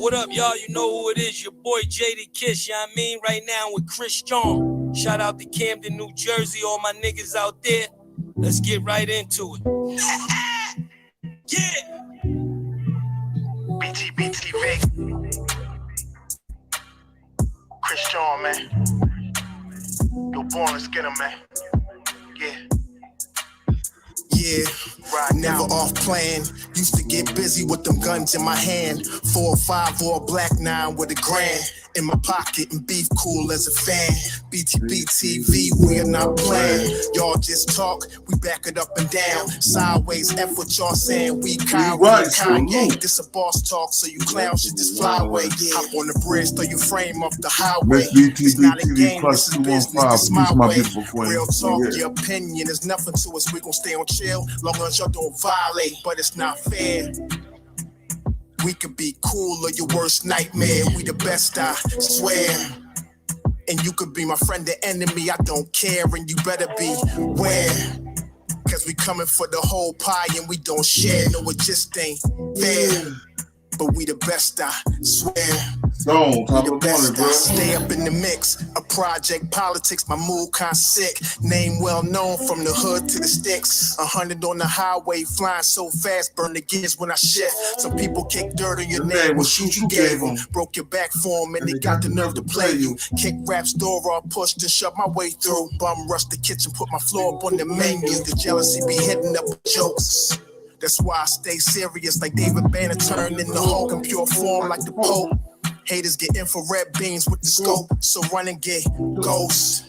What up, y'all? You know who it is, your boy JD Kiss, you know what I mean? Right now with Chris John. Shout out to Camden, New Jersey, all my niggas out there. Let's get right into it. Yeah! BTBTV. Chris John, man. Yo, born, let's get him, man. Yeah. Yeah, right never now. Off plan. Used to get busy with them guns in my hand. 4 or 5 or a black 9 with a grand in my pocket and beef cool as a fan. BTBTV, we are not playing. Y'all just talk, we back it up and down. Sideways, F what y'all saying. We Kanye. This a boss talk, so you clowns should just fly away. Hop on the bridge, throw your frame off the highway. It's not a game, this is business, this my way. Real talk, your opinion is nothing to us. We gon' stay on chill, long as y'all don't violate. But it's not fair. We could be cool or your worst nightmare. We the best, I swear. And you could be my friend or enemy, I don't care. And you better beware. Cause we coming for the whole pie and we don't share. No, it just ain't fair. But we the best, I swear. Don't talk about it, bro. Stay up in the mix. A project politics, my mood kinda sick. Name well known from the hood to the sticks. 100 on the highway, flying so fast, burn the gears when I shift. Some people kick dirt on your name. What shoot you gave them? Broke your back for them and they got the nerve to play you. Kick rap's door off, pushed and shoved my way through. Bum rush the kitchen, put my floor up on the menu. The jealousy be hitting up with jokes. That's why I stay serious like David Banner turned in the Hulk in pure form like the Pope. Haters get infrared beams with the scope, so run and get ghosts.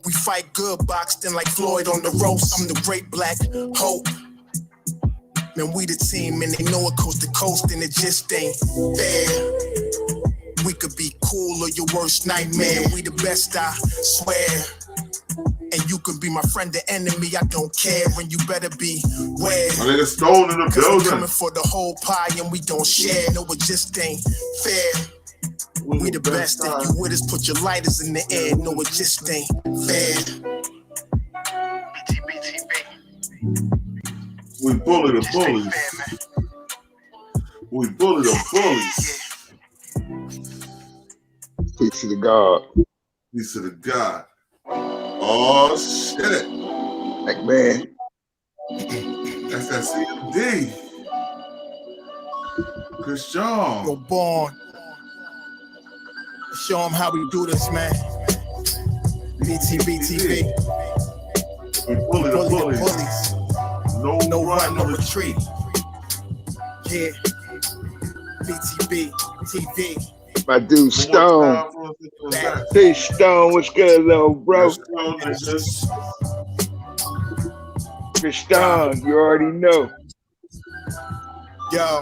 We fight good, boxed in like Floyd on the ropes. I'm the great black hope. Man, we the team and they know it coast to coast and it just ain't fair. We could be cool or your worst nightmare. We the best, I swear. And you can be my friend or enemy, I don't care. And you better beware. My nigga Stone in the building. Coming for the whole pie and we don't share. No, it just ain't fair. We the best. If you with us, put your lighters in the air. No, it just ain't fair. BTBTV. We bully the bullies. We bully the bullies. Peace to the God. Peace to the God. Oh shit. Like man. That's that CMD. Chris John. You're born. Show them how we do this, man. BTBTV. We bully the bullies. No run, no retreat. Yeah. BTBTV. My dude Stone. Hey Stone, what's good, little bro? Chris Stone, you already know. Yo,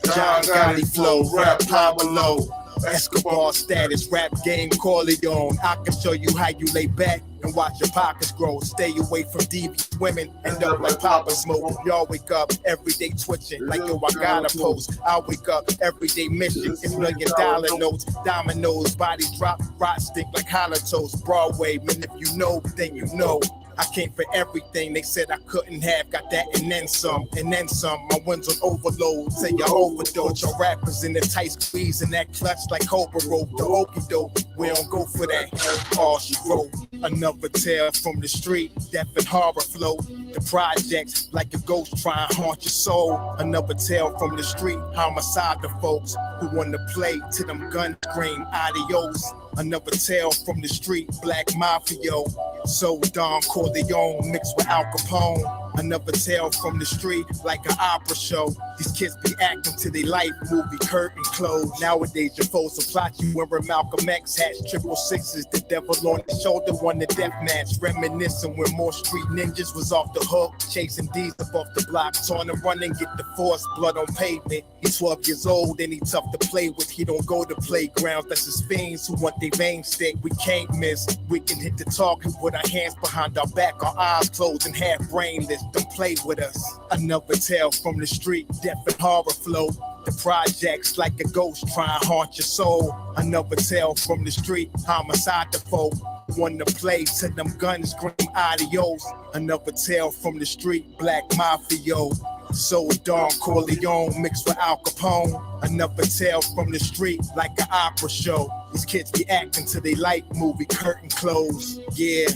John Gotti flow, rap Pablo. Escobar status, rap game Corleone. I can show you how you lay back and watch your pockets grow. Stay away from devious women, end up like Papa Smoke. Y'all wake up every day twitching like yo, I gotta post. I wake up every day mission. It's $1,000,000 notes, dominoes, bodies drop, rot stink like holocaust. Broadway, man, if you know, then you know. I came for everything they said I couldn't have. Got that and then some, and then some. My ones on overload, say y'all overdose. Your rappers in the tight squeeze and that clutch like Cobra rope. The okey doke, we don't go for that. All she wrote, another tale from the street. Death and horror flow. The projects like a ghost try and haunt your soul. Another tale from the street. Homicide the folks who want to play to them gun scream. Adios. Another tale from the street, Black Mafia. So Don Corleone mixed with Al Capone. Another tale from the street, like an opera show. These kids be acting to their life movie curtain closed. Nowadays your foes will plot you wearing Malcolm X hats, 666, the devil on the shoulder, won the death match. Reminiscing when more street ninjas was off the hook, chasing D's up off the block, torn and running, get the force, blood on pavement. He's 12 years old and he tough to play with. He don't go to playgrounds, that's his fiends who want their veins stick. We can't miss, we can hit the talk and put our hands behind our back, our eyes closed and half brainless. Don't play with us. Another tale from the street, death and horror flow. The projects like a ghost try and haunt your soul. Another tale from the street, homicide the foe. One to play till them guns scream adios. Another tale from the street, black mafio. So Don Corleone mixed with Al Capone. Another tale from the street like an opera show. These kids be acting till they like movie curtain close. Yeah,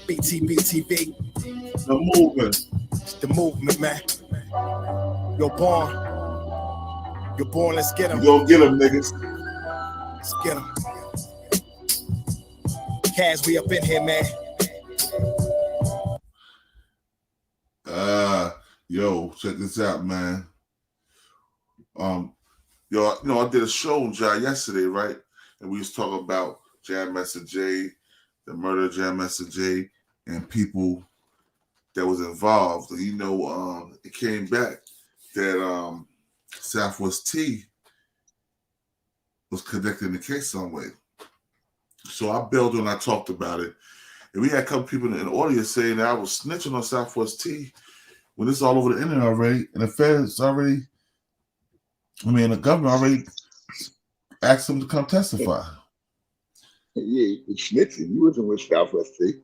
BTBTV. The movement. It's the movement, man. Yo, Born. Yo, Born, let's get him. You gonna get him, niggas. Let's get him. Kaz, we up in here, man. Yo, check this out, man. Yo, I did a show on Jai yesterday, right? And we was talking about Jam Master Jay, the murder of Jam Master Jay, and people that was involved. And, it came back that Southwest T was connected in the case some way. So I bailed when I talked about it. And we had a couple people in the audience saying that I was snitching on Southwest T when it's all over the internet already. And the feds already, the government already asked them to come testify. Yeah, you snitching. You wasn't with Southwest T.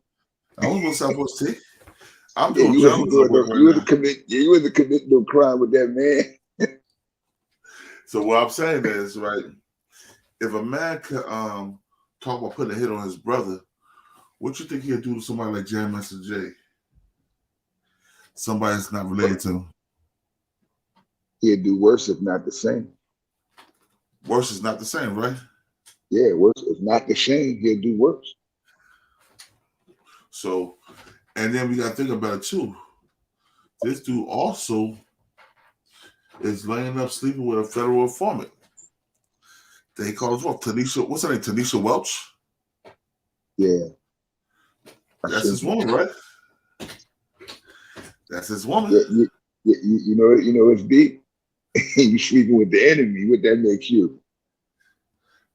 I was with Southwest T. I'm Yeah, doing you wasn't committing no crime with that man. So what I'm saying is, right, if a man could talk about putting a hit on his brother, what you think he'll do to somebody like Jam Master Jay? Somebody that's not related to him. He'd do worse if not the same. Worse is not the same, right? Yeah, worse if not the same, he'll do worse. So, and then we got to think about it too. This dude also is laying up sleeping with a federal informant. They call us what? Tonesha, what's her name? Tonesha Welch? Yeah. That's his woman, right? That's his woman. Yeah, you know it's deep. You sleeping with the enemy. What that makes you?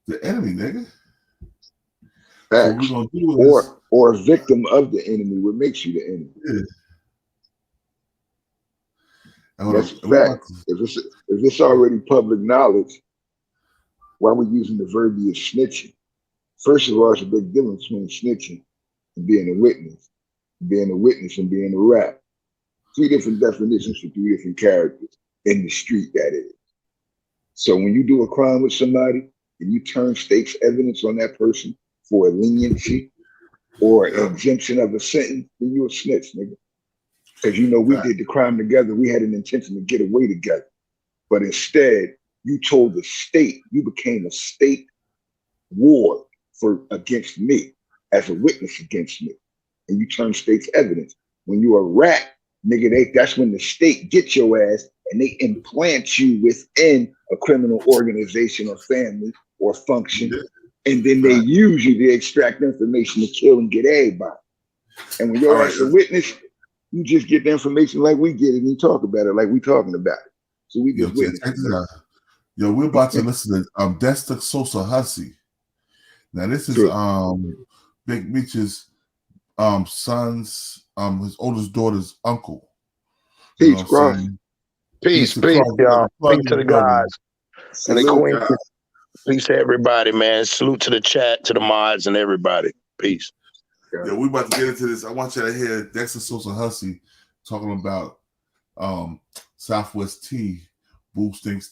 The enemy, nigga. Facts. What we gonna do or a victim of the enemy. What makes you the enemy? Yeah. That's a fact. If it's already public knowledge, why are we using the verbiage snitching? First of all, it's a big difference between snitching and being a witness. Being a witness and being a rap. 3 different definitions for 3 different characters in the street, that is. So when you do a crime with somebody and you turn state's evidence on that person for a leniency or an exemption of a sentence, then you're a snitch, nigga. Because we did the crime together. We had an intention to get away together. But instead, you told the state, you became a state ward against me, as a witness against me. And you turn state's evidence. When you're a rat, nigga, that's when the state gets your ass and they implant you within a criminal organization or family or function. And then they use you to extract information to kill and get everybody. And when you're as a witness, you just get the information like we get it and you talk about it like we talking about it. So we just witness. Yo, we're about to listen to Desta Sosa Hussey. Now this is Big Meech's son's his oldest daughter's uncle. Peace, bro. Peace, y'all. Peace to the guys and the queen. Peace to everybody, man. Salute to the chat, to the mods, and everybody. Peace. Yeah, we about to get into this. I want you to hear Dexter Sosa Hussey talking about Southwest T, Boo Stink,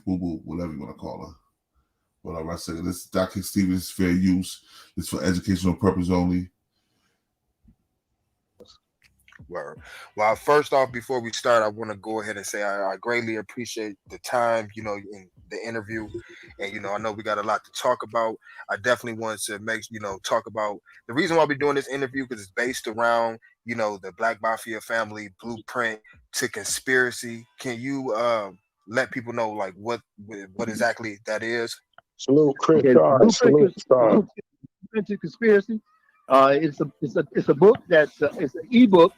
Boo Boo, whatever you want to call her. Whatever I say, this is Dr. Stevens fair use. It's for educational purpose only. Word. Well, first off, before we start, I want to go ahead and say I greatly appreciate the time, in the interview. And, I know we got a lot to talk about. I definitely wanted to talk about the reason why we're doing this interview, because it's based around, the Black Mafia family blueprint to conspiracy. Can you let people know, like, what exactly that is? Salute, Chris. Salute, to conspiracy. It's a book it's an ebook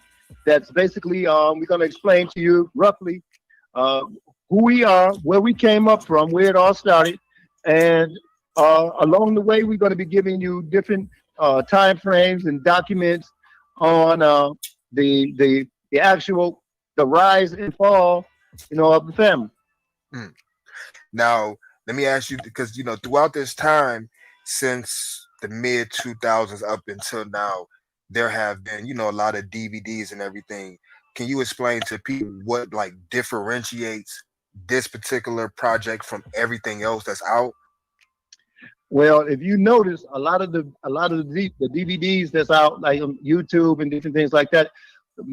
that's basically we're going to explain to you roughly who we are, where we came up from, where it all started, and along the way we're going to be giving you different time frames and documents on the rise and fall, of the family. Now, let me ask you, because throughout this time, since the mid 2000s up until now, there have been a lot of DVDs and everything. Can you explain to people what like differentiates this particular project from everything else that's out? Well, if you notice, a lot of the DVDs that's out, like on YouTube and different things like that,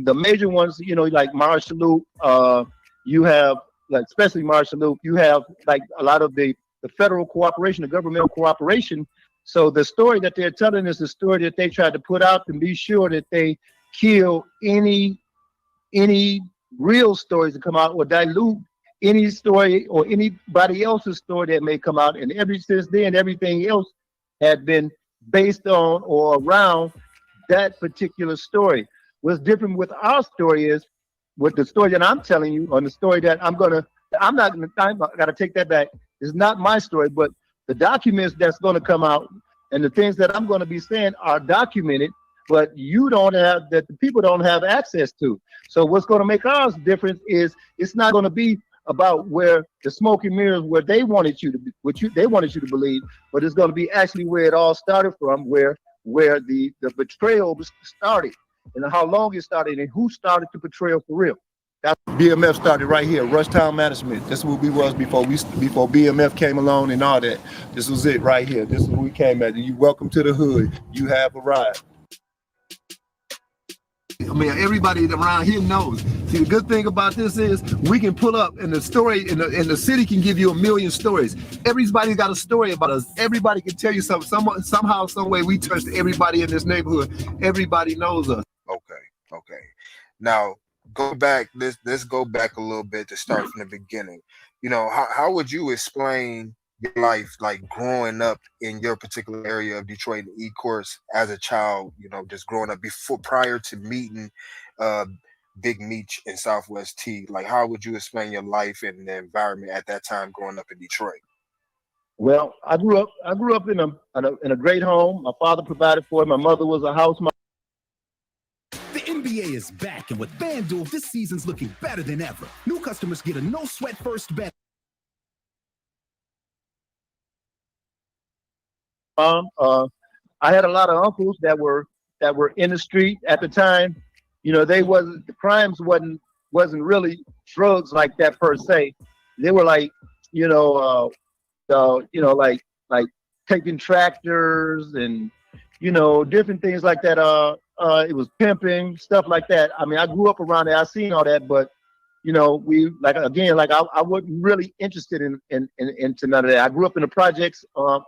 the major ones, like Martial Loop, you have, like, especially Martial Loop, you have like a lot of the federal cooperation, the governmental cooperation. So the story that they're telling is the story that they tried to put out to be sure that they kill any real stories that come out, or dilute any story or anybody else's story that may come out. And since then, everything else had been based on or around that particular story. What's different with our story is, with the story that I'm telling you, on the story that I gotta take that back. It's not my story, but the documents that's gonna come out and the things that I'm gonna be saying are documented, but the people don't have access to. So what's gonna make ours different is it's not gonna be about where the smoke and mirrors, where they wanted you to be, they wanted you to believe, but it's going to be actually where it all started from, where the betrayal started, and how long it started, and who started the betrayal for real. That's BMF started right here, Rushtown Management. This is what we was before BMF came along and all that. This was it right here. This is where we came at. You welcome to the hood. You have arrived. I mean, everybody around here knows. See, the good thing about this is we can pull up, and the story in the city can give you a million stories. Everybody's got a story about us. Everybody can tell you something. Somehow, some way, we touched everybody in this neighborhood. Everybody knows us. Okay. Now, let's go back a little bit to start from the beginning. How would you explain your life, like growing up in your particular area of Detroit and E-Course as a child, just growing up prior to meeting Big Meech and Southwest T? Like, how would you explain your life and the environment at that time growing up in Detroit? Well, I grew up in a great home. My father provided for it. My mother was a house mom. The NBA is back, and with FanDuel, this season's looking better than ever. New customers get a no-sweat first bet. I had a lot of uncles that were in the street at the time. The crimes wasn't really drugs like that per se. They were like, like taking tractors and different things like that. It was pimping, stuff like that. I mean, I grew up around there. I seen all that, but I wasn't really interested into none of that. I grew up in the projects on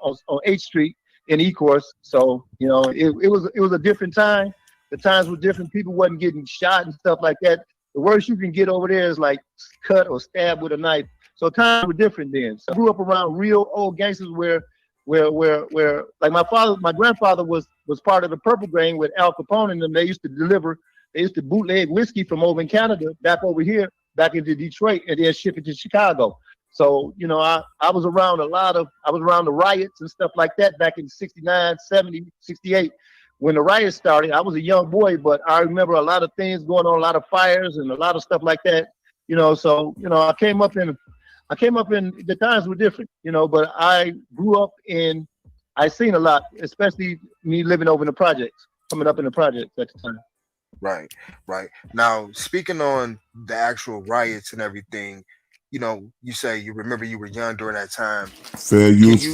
8th Street in E-Course, so it was a different time. The times were different. People wasn't getting shot and stuff like that. The worst you can get over there is like cut or stabbed with a knife. So times were different then. So I grew up around real old gangsters where like my grandfather was part of the Purple Gang with Al Capone, and them. They used to bootleg whiskey from over in Canada back over here, back into Detroit, and then ship it to Chicago. So, I was around the riots and stuff like that back in 69, 70, 68. When the riots started, I was a young boy, but I remember a lot of things going on, a lot of fires and a lot of stuff like that. I came up in the times were different, but I seen a lot, especially me living over in the projects, coming up in the projects at the time. Right. Now, speaking on the actual riots and everything, you say you remember you were young during that time. Fair use.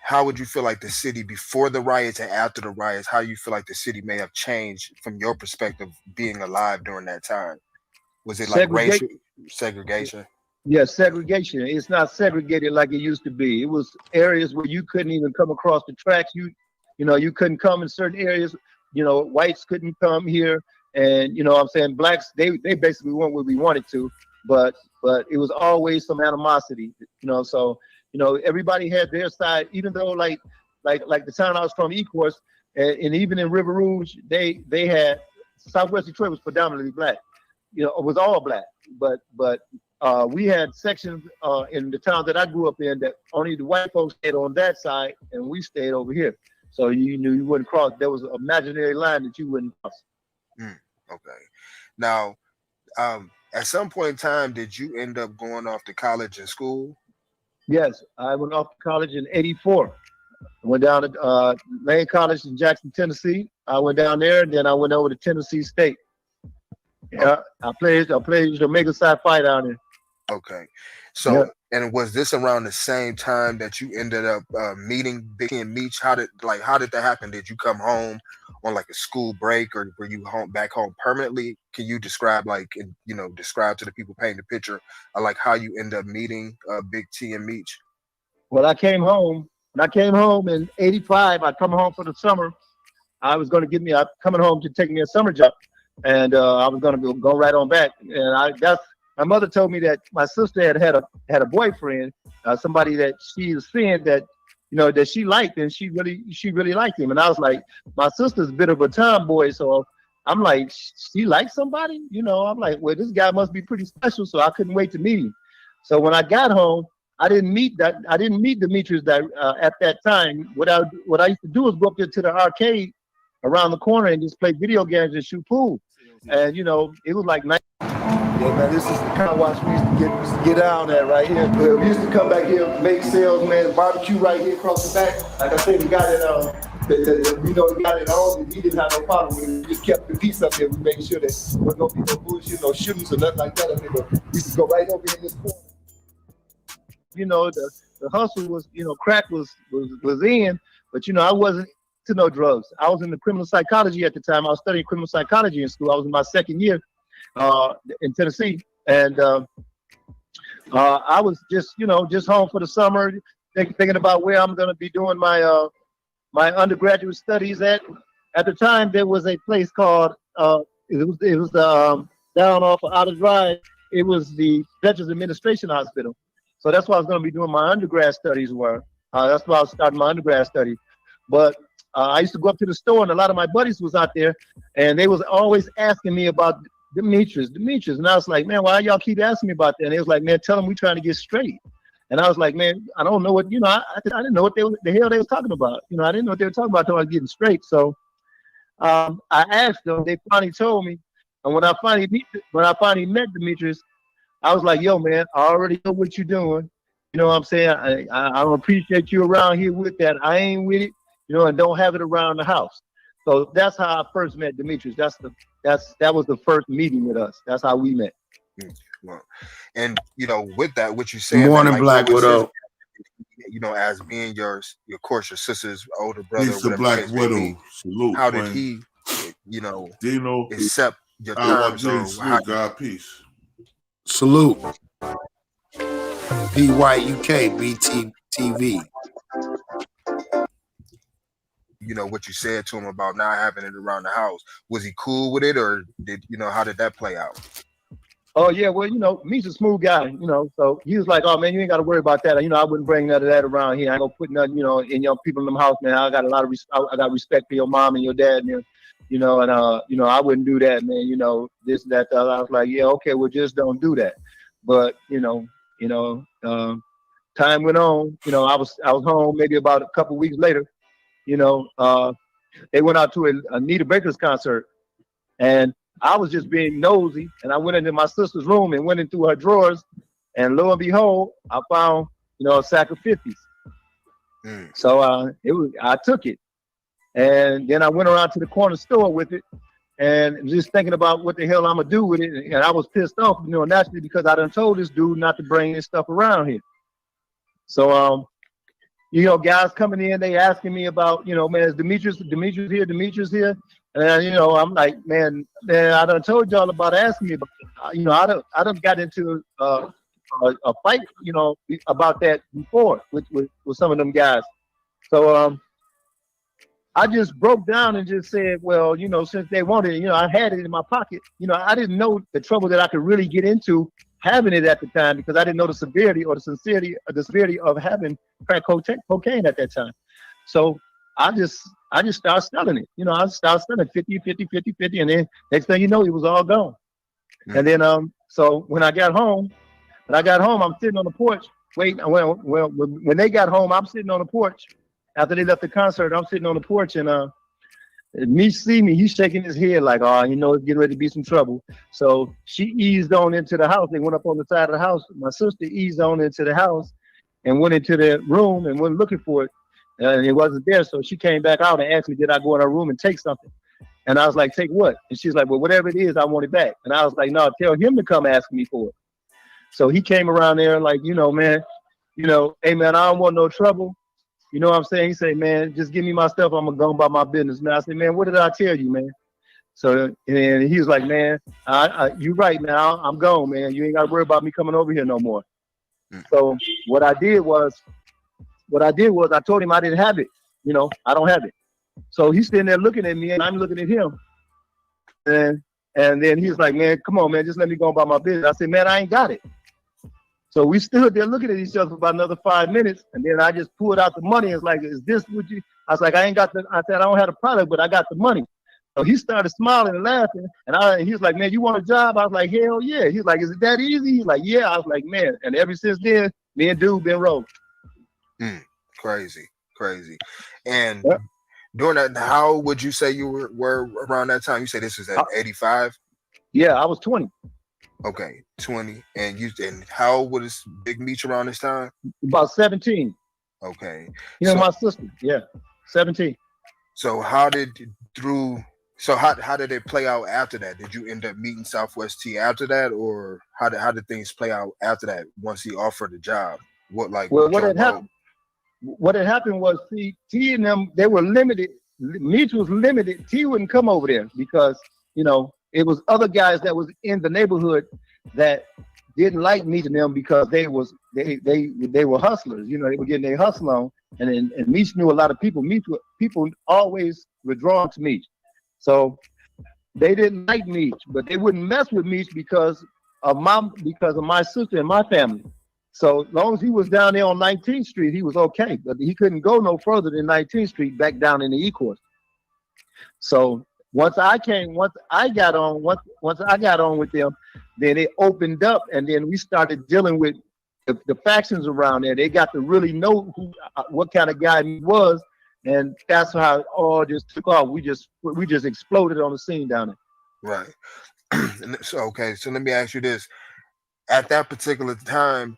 How would you feel like the city before the riots and after the riots? How you feel like the city may have changed from your perspective, being alive during that time? Was it like racial segregation? Yeah, segregation. It's not segregated like it used to be. It was areas where you couldn't even come across the tracks. You couldn't come in certain areas. Whites couldn't come here, and what I'm saying, blacks, they basically went where we wanted to, but it was always some animosity. So everybody had their side, even though like the town I was from, E-Course, and even in River Rouge, they had Southwest Detroit was predominantly black. It was all black, but we had sections in the town that I grew up in that only the white folks stayed on that side, and we stayed over here. So you knew you wouldn't cross. There was an imaginary line that you wouldn't cross. Okay. Now, At some point in time, did you end up going off to college and school? Yes, I went off to college in '84. I went down to Lane College in Jackson, Tennessee. I went down there, and then I went over to Tennessee State. Yeah, I played Omega Psi Phi down there. Okay, so and was this around the same time that you ended up meeting Big and Meech? How did that happen? Did you come home on like a school break, or were you back home permanently? Can you describe describe to the people painting the picture of like how you end up meeting Big T and Meech? Well, I came home. When I came home in '85, I come home for the summer. I was going to I'm coming home to take me a summer job, and I was going to go right on back. And my mother told me that my sister had a boyfriend, somebody that she was seeing that that she liked, and she really liked him. And I was like, my sister's a bit of a tomboy, so I'm like, she likes somebody, I'm like, well, this guy must be pretty special, so I couldn't wait to meet him. So when I got home, I didn't meet Demetrius at that time. What I used to do was go up there to the arcade around the corner and just play video games and shoot pool. And it was like night. Yeah, man, this is the car wash we used to get down at right here. We used to come back here, make sales, man, barbecue right here across the back. Like I said, we got it. We got it on. He didn't have no problem with it. We just kept the peace up there. We made sure that there was no bullshit, no shootings or nothing like that up there. But we used to go right over in this corner. The hustle was, crack was in, but I wasn't to no drugs. I was in the criminal psychology at the time. I was studying criminal psychology in school. I was in my second year in Tennessee, and I was just home for the summer, thinking about where I'm going to be doing my my undergraduate studies at. At the time, there was a place called it was down off of Outer Drive. It was the Veterans Administration Hospital. So that's why I was going to be doing my undergrad studies were. That's why I was starting my undergrad studies. But I used to go up to the store, and a lot of my buddies was out there, and they was always asking me about Demetrius. And I was like, man, why y'all keep asking me about that? And they was like, man, tell them we trying to get straight. And I was like, man, I don't know what, I didn't know what the hell they was talking about. I didn't know what they were talking about until I was getting straight. So I asked them, they finally told me. And when I finally met Demetrius, I was like, yo, man, I already know what you're doing. You know what I'm saying? I don't appreciate you around here with that. I ain't with it, and don't have it around the house. So that's how I first met Demetrius. That was the first meeting with us. That's how we met. Well, and with that, what you said, morning, Black Widow. As being your sister's older brother, He's the Black Widow. Salute. How did he, Dino, accept your terms? God peace. Salute. PYUK BTTV. What you said to him about not having it around the house. Was he cool with it, or how did that play out? Oh yeah, well, Meech's a smooth guy, so he was like, oh man, you ain't got to worry about that. I wouldn't bring none of that around here. I ain't gonna put nothing, in your people in the house, man. I got a lot of I got respect for your mom and your dad, and I wouldn't do that, man. This, that, the other. I was like, yeah, okay, well, just don't do that. But time went on. I was home maybe about a couple weeks later. They went out to a Anita Baker's concert, and I was just being nosy, and I went into my sister's room and went into her drawers, and lo and behold, I found a sack of 50s. So I took it, and then I went around to the corner store with it, and just thinking about what the hell I'm gonna do with it, and I was pissed off, naturally, because I done told this dude not to bring this stuff around here. So guys coming in, they asking me about, man, is Demetrius here? And I'm like, man, I done told y'all about asking me about, I done got into a fight, about that before with some of them guys. So I just broke down and just said, well, since they wanted it, I had it in my pocket. I didn't know the trouble that I could really get into having it at the time, because I didn't know the severity of having crack cocaine at that time. So I just started selling it. I started selling 50, and then next thing you know, it was all gone. And then so when I got home, I'm sitting on the porch. When they got home, I'm sitting on the porch. After they left the concert, I'm sitting on the porch, and Meech see me, he's shaking his head like, oh, you know, it's getting ready to be some trouble. So she eased on into the house. They went up on the side of the house. My sister eased on into the house and went into the room and went looking for it. And it wasn't there. So she came back out and asked me, did I go in her room and take something? And I was like, take what? And she's like, well, whatever it is, I want it back. And I was like, no, tell him to come ask me for it. So he came around there like, you know, man, you know, hey, man, I don't want no trouble. You know what I'm saying? He said, man, just give me my stuff. I'm going to go about my business. Man, I said, man, what did I tell you, man? So, and he was like, man, you right, man. I'm gone, man. You ain't got to worry about me coming over here no more. So what I did was I told him I didn't have it. You know, I don't have it. So he's sitting there looking at me and I'm looking at him. And then he's like, man, come on, man, just let me go about my business. I said, man, I ain't got it. So we stood there looking at each other for about another 5 minutes. And then I just pulled out the money. And it's like, is this what you? I was like, I said, I don't have a product, but I got the money. So he started smiling and laughing. And he was like, man, you want a job? I was like, hell yeah. He's like, is it that easy? He's like, yeah. I was like, man. And ever since then, me and dude been rolling. Crazy. And during that, how would you say you were around that time? You said this was at 85? Yeah, I was 20. Okay, 20. And how old was Big Meech around this time? About 17. Okay. You know, my sister, yeah, 17. So how did it play out after that? Did you end up meeting Southwest T after that, or how did things play out after that once he offered the job? What had happened? What had happened was, see, T and them, they were limited. Meech was limited. T wouldn't come over there because, you know, it was other guys that was in the neighborhood that didn't like Meech and them because they were hustlers. You know, they were getting their hustle on. And Meech knew a lot of people. People always were drawn to Meech. So they didn't like Meech, but they wouldn't mess with Meech because of my sister and my family. So as long as he was down there on 19th Street, he was okay. But he couldn't go no further than 19th Street back down in the E-course. So once I got on with them, then it opened up, and then we started dealing with the factions around there. They got to really know what kind of guy he was, and that's how it all just took off. We just exploded on the scene down there. Right. So let me ask you this: at that particular time,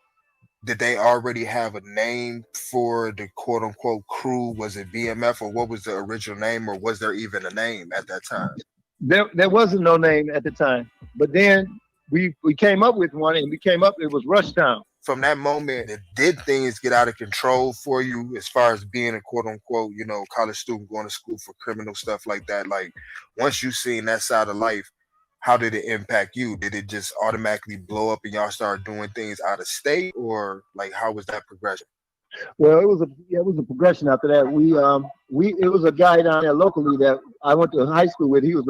did they already have a name for the quote unquote crew? Was it BMF, or what was the original name, or was there even a name at that time? There wasn't no name at the time, but then we came up with one, and it was Rush Town. From that moment, did things get out of control for you as far as being a quote unquote, you know, college student going to school for criminal stuff like that? Like, once you seen that side of life, how did it impact you? Did it just automatically blow up and y'all start doing things out of state, or like how was that progression? Well, it was a progression after that. It was a guy down there locally that I went to high school with. He was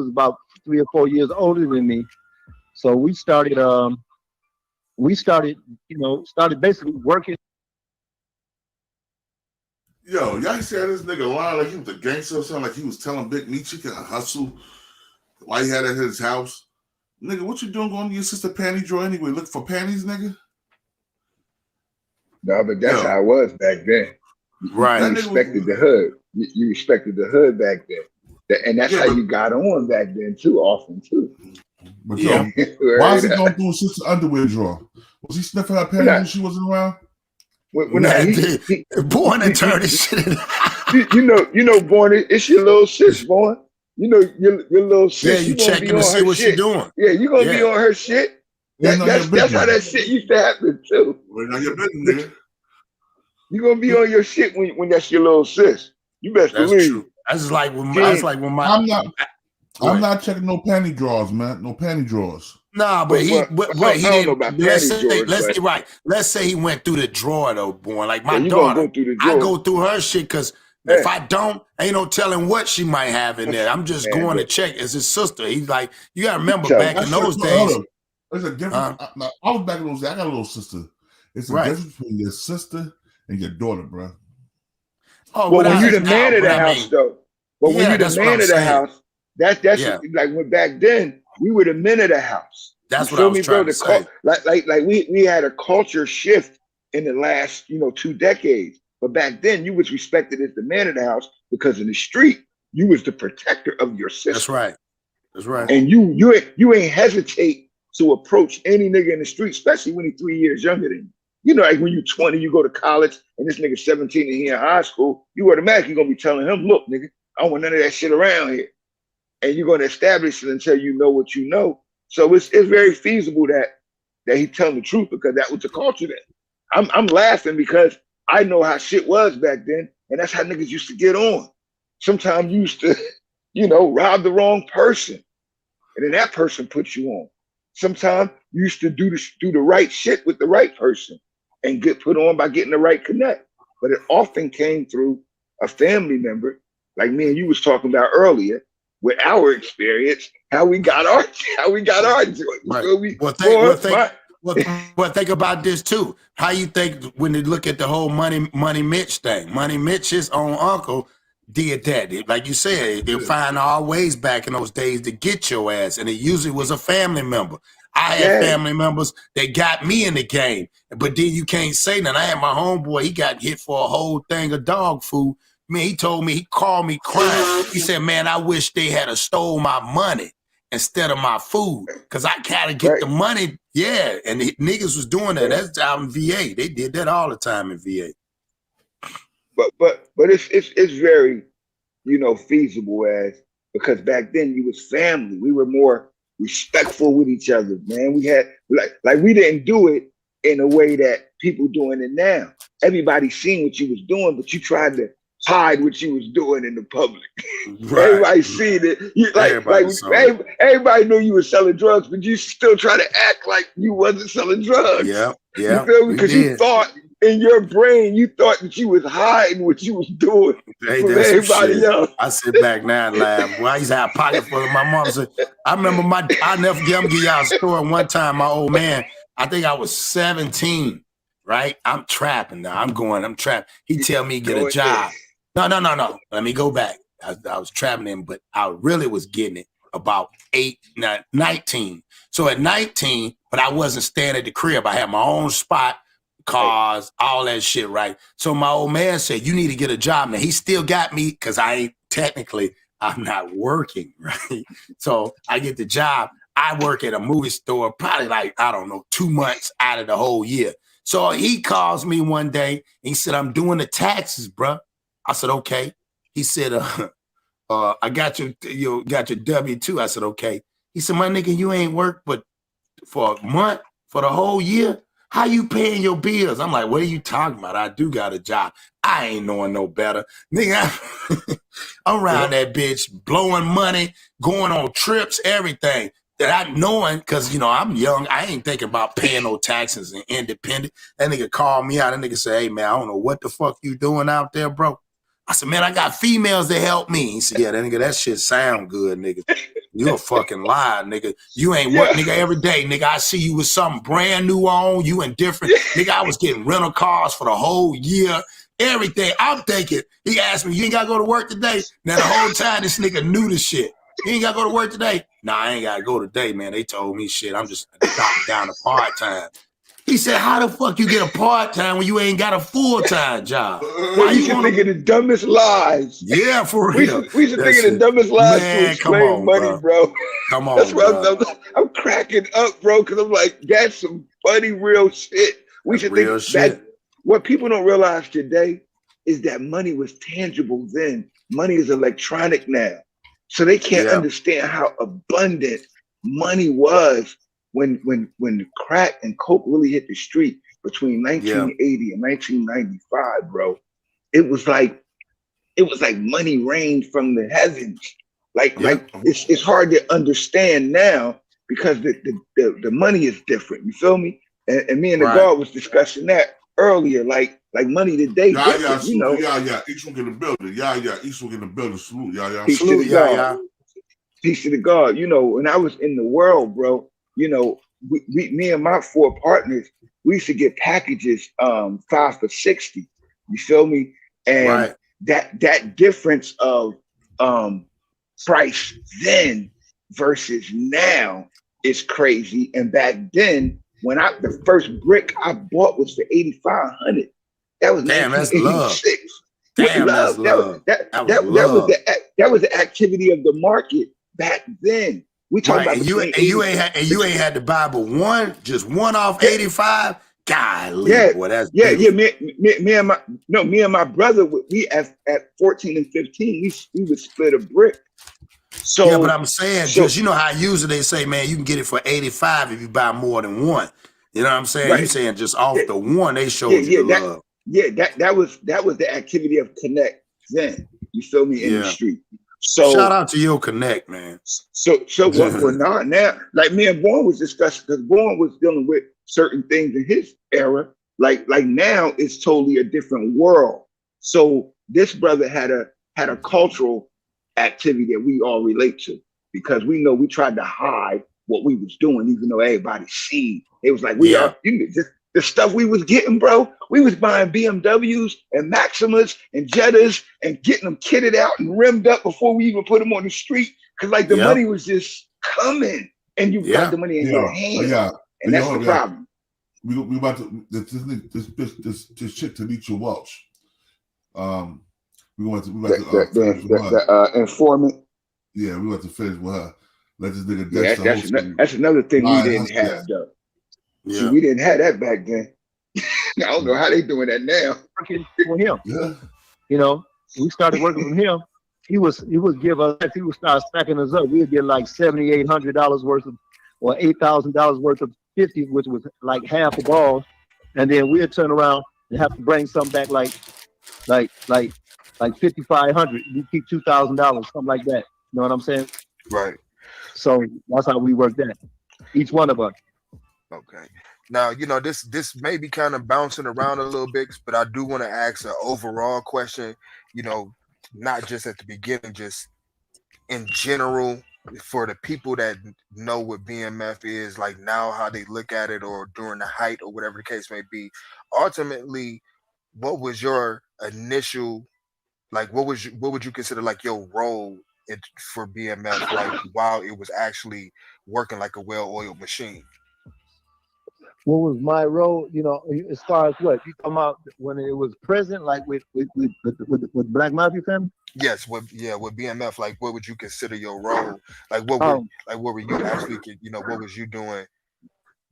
about 3 or 4 years older than me. So we started basically working. Yo, y'all said this nigga lying like he was a gangster or something, like he was telling Big Meech he can hustle while he had at his house. Nigga, what you doing going to your sister panty drawer anyway? Look for panties, nigga? No, but that's how it was back then. Right. You respected the hood. You respected the hood back then. And that's how you got on back then too, often too. But yo, why is he going through his sister's underwear drawer? Was he sniffing her panties when she wasn't around? Born and turned his shit. You know, Born, it's your little sis, Born. You know, your little sis. Yeah, you checking to see what she's doing. Yeah, you gonna be on her shit. That's how that shit used to happen too. You gonna be on your shit when that's your little sis. You best believe. True. That's like when my. I'm not checking no panty drawers, man. No panty drawers. Nah, but he didn't. Let's say he went through the drawer though, Born. Like my daughter, I go through her shit because if I don't, ain't no telling what she might have in there. I'm just going to check. As his sister, he's like, you gotta remember back in those days. There's a difference. I was back in those days. I got a little sister. It's a difference between your sister and your daughter, bro. Oh, well, when you're the man of the house, though. But when you're the man of the house, that's like when back then we were the men of the house. That's what I was trying to say. Like we had a culture shift in the last 2 decades. But back then you was respected as the man of the house because in the street You was the protector of your sister. That's right. That's right. And you ain't hesitate to approach any nigga in the street, especially when he's 3 years younger than you. You know, like when you're 20, you go to college, and this nigga 17 and he in high school, you automatically gonna be telling him, look, nigga, I don't want none of that shit around here. And you're gonna establish it until you know what you know. So it's very feasible that he telling the truth, because that was the culture then. I'm laughing because I know how shit was back then, and that's how niggas used to get on. Sometimes you used to, you know, rob the wrong person, and then that person puts you on. Sometimes you used to do the right shit with the right person and get put on by getting the right connect. But it often came through a family member, like me and you was talking about earlier, with our experience, how we got our joint. Right. Well, think about this too. How you think when they look at the whole Money Mitch thing? Money Mitch's own uncle did that. Like you said, they'll find all ways back in those days to get your ass, and it usually was a family member. I had family members that got me in the game, but then you can't say nothing. I had my homeboy, he got hit for a whole thing of dog food. Man, he told me, he called me crying. He said, man, I wish they had stole my money instead of my food, because I gotta get the money. Yeah, and the niggas was doing that. That's out in VA. They did that all the time in VA. But it's very, you know, feasible, because back then you was family. We were more respectful with each other, man. We had like we didn't do it in a way that people doing it now. Everybody seen what you was doing, but you tried to hide what you was doing in the public. Right. Everybody seen it. Everybody knew you were selling drugs, but you still try to act like you wasn't selling drugs. Yeah. You feel me? Because you thought in your brain, you thought that you was hiding what you was doing from everybody else. I sit back now and laugh. Well, I used to have a pocket full of my mom. Said, I remember I'll never forget, I'm gonna give y'all a story. One time, my old man, I think I was 17, right? I'm trapping now. I'm trapping. He tell me get a job. No. Let me go back. I was trapping him, but I really was getting it about 19. So at 19, but I wasn't staying at the crib. I had my own spot, cars, all that shit, right? So my old man said, you need to get a job. Now, he still got me because I'm not working, right? So I get the job. I work at a movie store, probably like, I don't know, 2 months out of the whole year. So he calls me one day, and he said, I'm doing the taxes, bro. I said, okay. He said, I got your W-2. I said, okay. He said, my nigga, you ain't worked but for a month, for the whole year. How you paying your bills? I'm like, what are you talking about? I do got a job. I ain't knowing no better. Nigga, I'm around that bitch, blowing money, going on trips, everything. That I knowing, because, you know, I'm young. I ain't thinking about paying no taxes and independent. That nigga called me out. That nigga said, hey, man, I don't know what the fuck you doing out there, bro. I said, man, I got females that help me. He said, yeah, that nigga, that shit sound good, nigga. You a fucking liar, nigga. You ain't work, nigga, every day, nigga. I see you with something brand new on. You indifferent. Nigga, I was getting rental cars for the whole year. Everything. I'm thinking, he asked me, you ain't got to go to work today? Now, the whole time, this nigga knew the shit. You ain't got to go to work today? Nah, I ain't got to go today, man. They told me shit. I'm just down to part-time. He said, how the fuck you get a part-time when you ain't got a full-time job? Why you thinking the dumbest lies? Yeah, for real. We should think of the dumbest lies to explain money, bro. Come on, that's why I'm cracking up, bro, because I'm like, that's some funny, real shit. We should think that what people don't realize today is that money was tangible then. Money is electronic now. So they can't understand how abundant money was when crack and coke really hit the street between 1980 and 1995, bro. It was like money rained from the heavens. Like it's hard to understand now because the money is different. You feel me? And me and the guard was discussing that earlier. Like money today. You know. Each one in the building. Each one in the building. Salute. Salute. Peace to the God. You know, when I was in the world, bro, you know, me and my 4 partners, we used to get packages 5 for $60. You feel me? And that difference of price then versus now is crazy. And back then, when the first brick I bought was for $8,500. That was damn, that's love. Damn, that's love. That was the activity of the market back then. We talking about you ain't had to buy but one, just one off 85. Golly, boy, that's beautiful. Me and my brother, we at 14 and 15, we would split a brick. So yeah, but I'm saying, just you know how usually they say, man, you can get it for 85 if you buy more than one. You know what I'm saying? Right. You saying just off the one, they showed you the love. That was the activity of Connect then. You feel me, in the street. So shout out to your Connect, man. So what now, like me and Bourne was discussing, because Bourne was dealing with certain things in his era. Like now it's totally a different world. So this brother had a cultural activity that we all relate to, because we know we tried to hide what we was doing, even though everybody seen. It was like the stuff we was getting, bro. We was buying BMWs and Maximas and Jettas and getting them kitted out and rimmed up before we even put them on the street. Cause like the money was just coming, and you got the money in your hand. And that's the problem. We about to this chick Tonesha Welch. We want to the informant. Yeah, we want to finish with her. Let this nigga that's another thing we didn't have though. Yeah. See, we didn't have that back then. I don't know how they doing that now. Working for him. Yeah. You know, we started working with him. He would start stacking us up. We'd get like $7,800 worth of, or $8,000 worth of 50, which was like half a ball. And then we'd turn around and have to bring something back like $5,500. We keep $2,000, something like that. You know what I'm saying? Right. So that's how we work that. Each one of us. Okay. Now, you know, this may be kind of bouncing around a little bit, but I do want to ask an overall question, you know, not just at the beginning, just in general, for the people that know what BMF is, like now how they look at it, or during the height, or whatever the case may be. Ultimately, what was your initial, like, what would you consider like your role for BMF, like while it was actually working like a well-oiled machine? What was my role, you know, as far as what you talking about when it was present, like with Black Mafia family? Yes, with BMF, like what would you consider your role? Like what were you actually, you know, what was you doing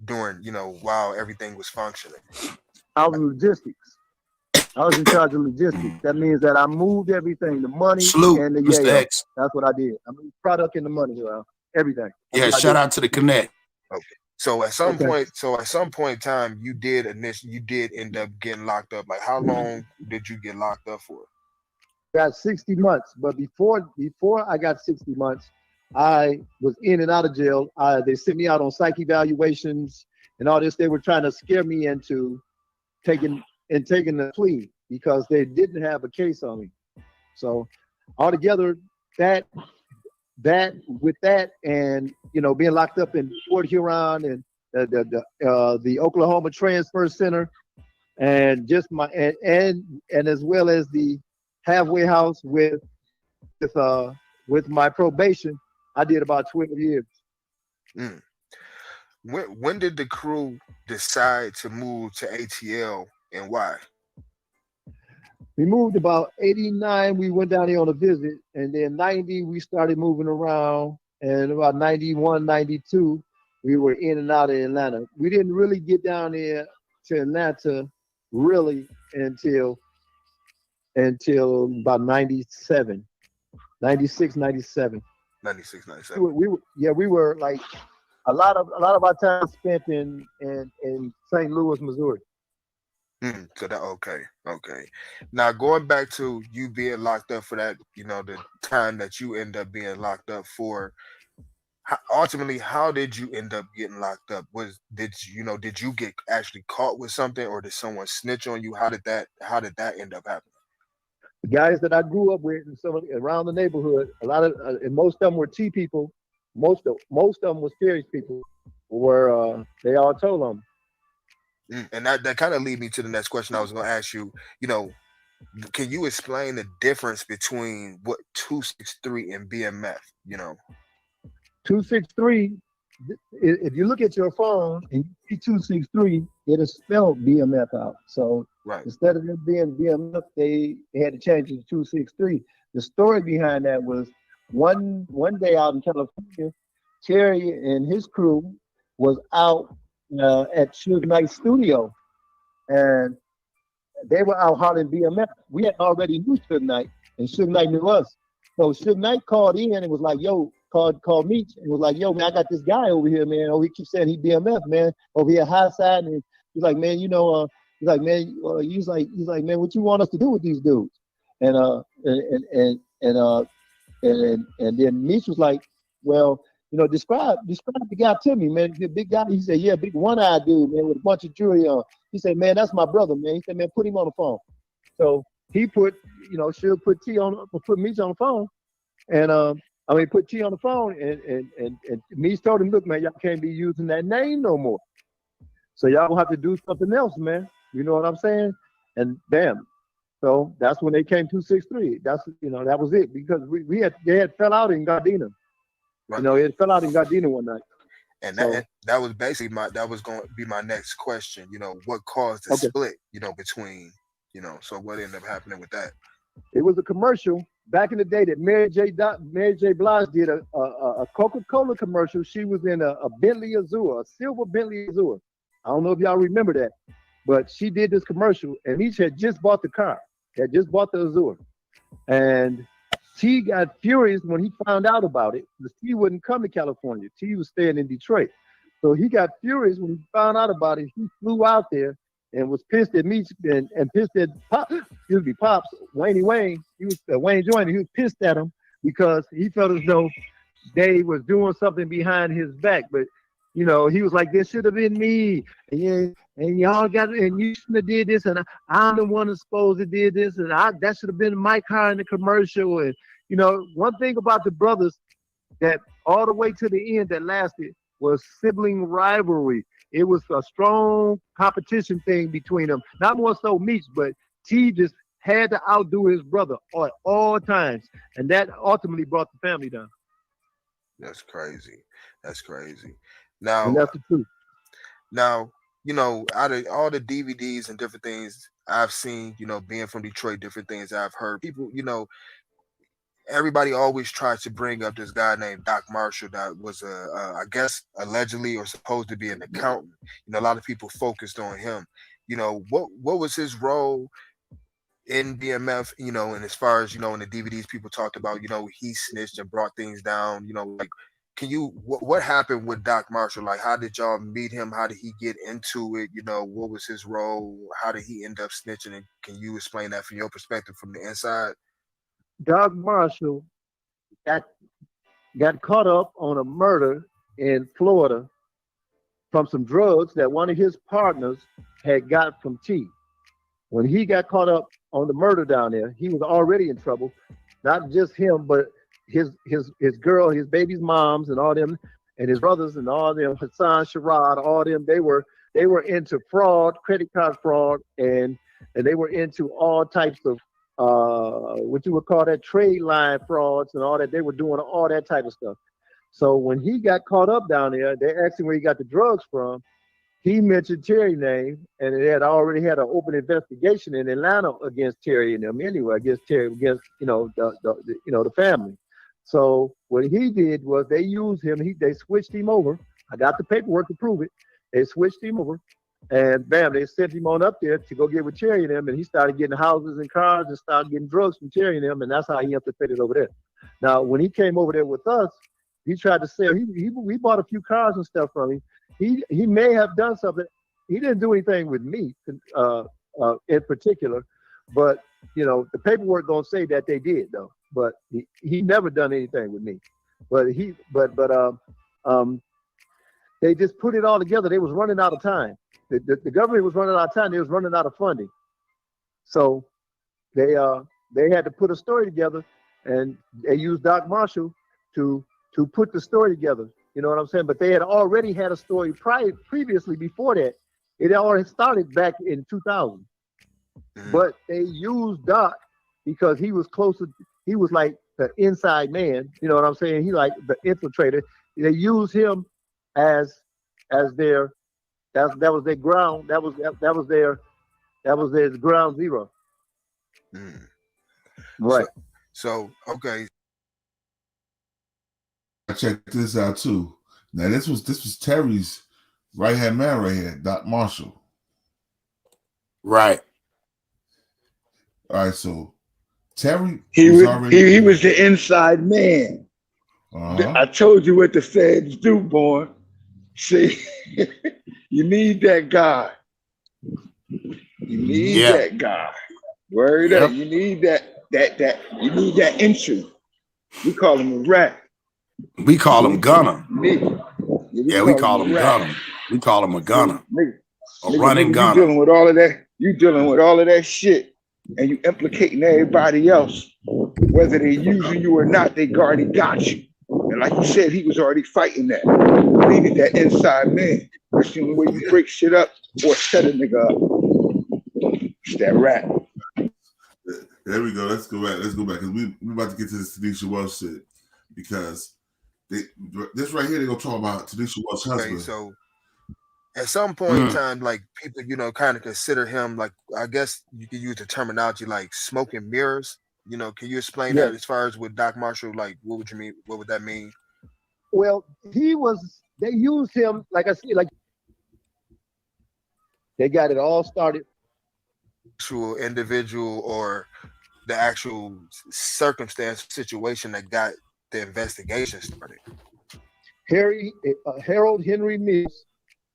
during, you know, while everything was functioning? I was logistics. I was in charge of logistics. That means that I moved everything, the money and the Mr. X. That's what I did. I moved product and the money around, everything. That's shout out to the Connect. Okay. So at some point in time, you did end up getting locked up. Like how long did you get locked up for? Got 60 months, but before I got 60 months, I was in and out of jail. They sent me out on psych evaluations and all this. They were trying to scare me into taking the plea because they didn't have a case on me. So altogether, that with that, and you know, being locked up in Fort Huron and the Oklahoma Transfer Center, and just my and as well as the halfway house with my probation, I did about 12 years. When did the crew decide to move to ATL, and why? We moved about 89. We went down there on a visit, and then 90 we started moving around, and about 91, 92 we were in and out of Atlanta. We didn't really get down there to Atlanta really until about 97, 96, 97. 96, 97. We were like a lot of our time spent in St. Louis, Missouri. So that okay. Now going back to you being locked up for that, you know, the time that you end up being locked up for. Ultimately, how did you end up getting locked up? Did you get actually caught with something, or did someone snitch on you? How did that end up happening? The guys that I grew up with and some around the neighborhood, a lot of and most of them were T people. Most of them was Perry's people. They all told them. And that kind of lead me to the next question I was going to ask you. You know, can you explain the difference between what 263 and BMF? You know, 263. If you look at your phone and you see 263, it is spelled BMF out. So Right. Instead of them being BMF, they had to change it to 263. The story behind that was one day out in California, Terry and his crew was out at Suge Knight's studio, and they were out hollering BMF. We had already knew Suge Knight, and Suge Knight knew us. So Suge Knight called in and was like, "Yo," called Meech and was like, "Yo, man, I got this guy over here, man. Oh, he keeps saying he BMF, man, over here high side." And he's like, "Man, you know, he's like, man, he's like, man, what you want us to do with these dudes?" And then Meech was like, "Well, you know, describe the guy to me, man. The big guy." He said, "Yeah, big one-eyed dude, man, with a bunch of jewelry on." He said, "Man, that's my brother, man." He said, "Man, put him on the phone." So he put, Suge put Meech on the phone, and put T on the phone, and Meech told him, "Look, man, y'all can't be using that name no more. So y'all gonna have to do something else, man. You know what I'm saying?" And bam. So that's when they came 263. That's that was it, because they had fell out in Gardena. Right. It fell out in Gardena one night. And that was basically that was going to be my next question. What caused the split? Between So what ended up happening with that? It was a commercial back in the day that Mary J. Blige did a Coca-Cola commercial. She was in a Bentley Azure, a silver Bentley Azure. I don't know if y'all remember that, but she did this commercial, and Meech had just bought the car, had just bought the Azure, and T got furious when he found out about it, because T wouldn't come to California. T was staying in Detroit. So he got furious when he found out about it. He flew out there and was pissed at Meech and pissed at Pops, Wayne. He was Wayne Joyner. He was pissed at him because he felt as though they was doing something behind his back. But he was like, "This should have been me, and y'all got it, and you shouldn't have did this, and I'm the one that's supposed to did this, and that should have been my car in the commercial." And one thing about the brothers that all the way to the end that lasted was sibling rivalry. It was a strong competition thing between them. Not more so Meech, but T just had to outdo his brother at all times, and that ultimately brought the family down. That's crazy. Now, and that's the truth. Now, out of all the DVDs and different things I've seen, being from Detroit, different things I've heard, people, everybody always tries to bring up this guy named Doc Marshall that was I guess allegedly or supposed to be an accountant. A lot of people focused on him. What was his role in BMF? And as far as in the DVDs, people talked about he snitched and brought things down. What happened with Doc Marshall? Like, how did y'all meet him? How did he get into it? What was his role? How did he end up snitching? And can you explain that from your perspective from the inside? Doc Marshall got caught up on a murder in Florida from some drugs that one of his partners had got from T. When he got caught up on the murder down there, he was already in trouble. Not just him, but his girl, his baby's moms, and all them, and his brothers, and all them, Hassan, Sharad, all them. They were into fraud, credit card fraud, and they were into all types of what you would call that trade line frauds and all that. They were doing all that type of stuff. So when he got caught up down there, they asked him where he got the drugs from. He mentioned Terry's name, and it had already had an open investigation in Atlanta against Terry and them anyway, against the family. So what he did was they used him. They switched him over. I got the paperwork to prove it. They switched him over, and bam, they sent him on up there to go get with Terry and them, and he started getting houses and cars and started getting drugs from Terry and them, and that's how he infiltrated over there. Now, when he came over there with us, he tried to sell. We bought a few cars and stuff from him. He may have done something. He didn't do anything with me in particular, but the paperwork gonna say that they did though. But he never done anything with me. But they just put it all together. They was running out of time. The government was running out of time. They was running out of funding. So they had to put a story together, and they used Doc Marshall to put the story together. You know what I'm saying? But they had already had a story previously before that. It already started back in 2000. But they used Doc because he was closer. He was like the inside man. You know what I'm saying? He like the infiltrator. They used him as their that was their ground. That was That was their ground zero. Right. So okay. I checked this out too. Now this was Terry's right hand man right here, Doc Marshall. Right. All right, so Terry he was the inside man. I told you what the feds do, boy. See, you need that guy. You need that guy. Word up. You need that you need that entry. We call him a rat. We call him Gunner. We call him Gunner. We call him a gunner. A running gunner. You dealing with all of that. You dealing with all of that shit, and you implicating everybody else, whether they using you or not. They already got you. And like you said, he was already fighting that. You needed that inside man. That's the only way you break shit up or set a nigga up. It's that rat. There we go. Let's go back. Because we're about to get to this Tonesha Welch shit. Because this right here, they're going to talk about Tonesha Welch's husband. So at some point in time, like people, kind of consider him like, I guess you could use the terminology like smoke and mirrors. Can you explain that as far as with Doc Marshall? Like, what would you mean? What would that mean? Well, they used him, like I said, like they got it all started. Actual individual or the actual circumstance situation that got the investigation started. Harold Henry Meech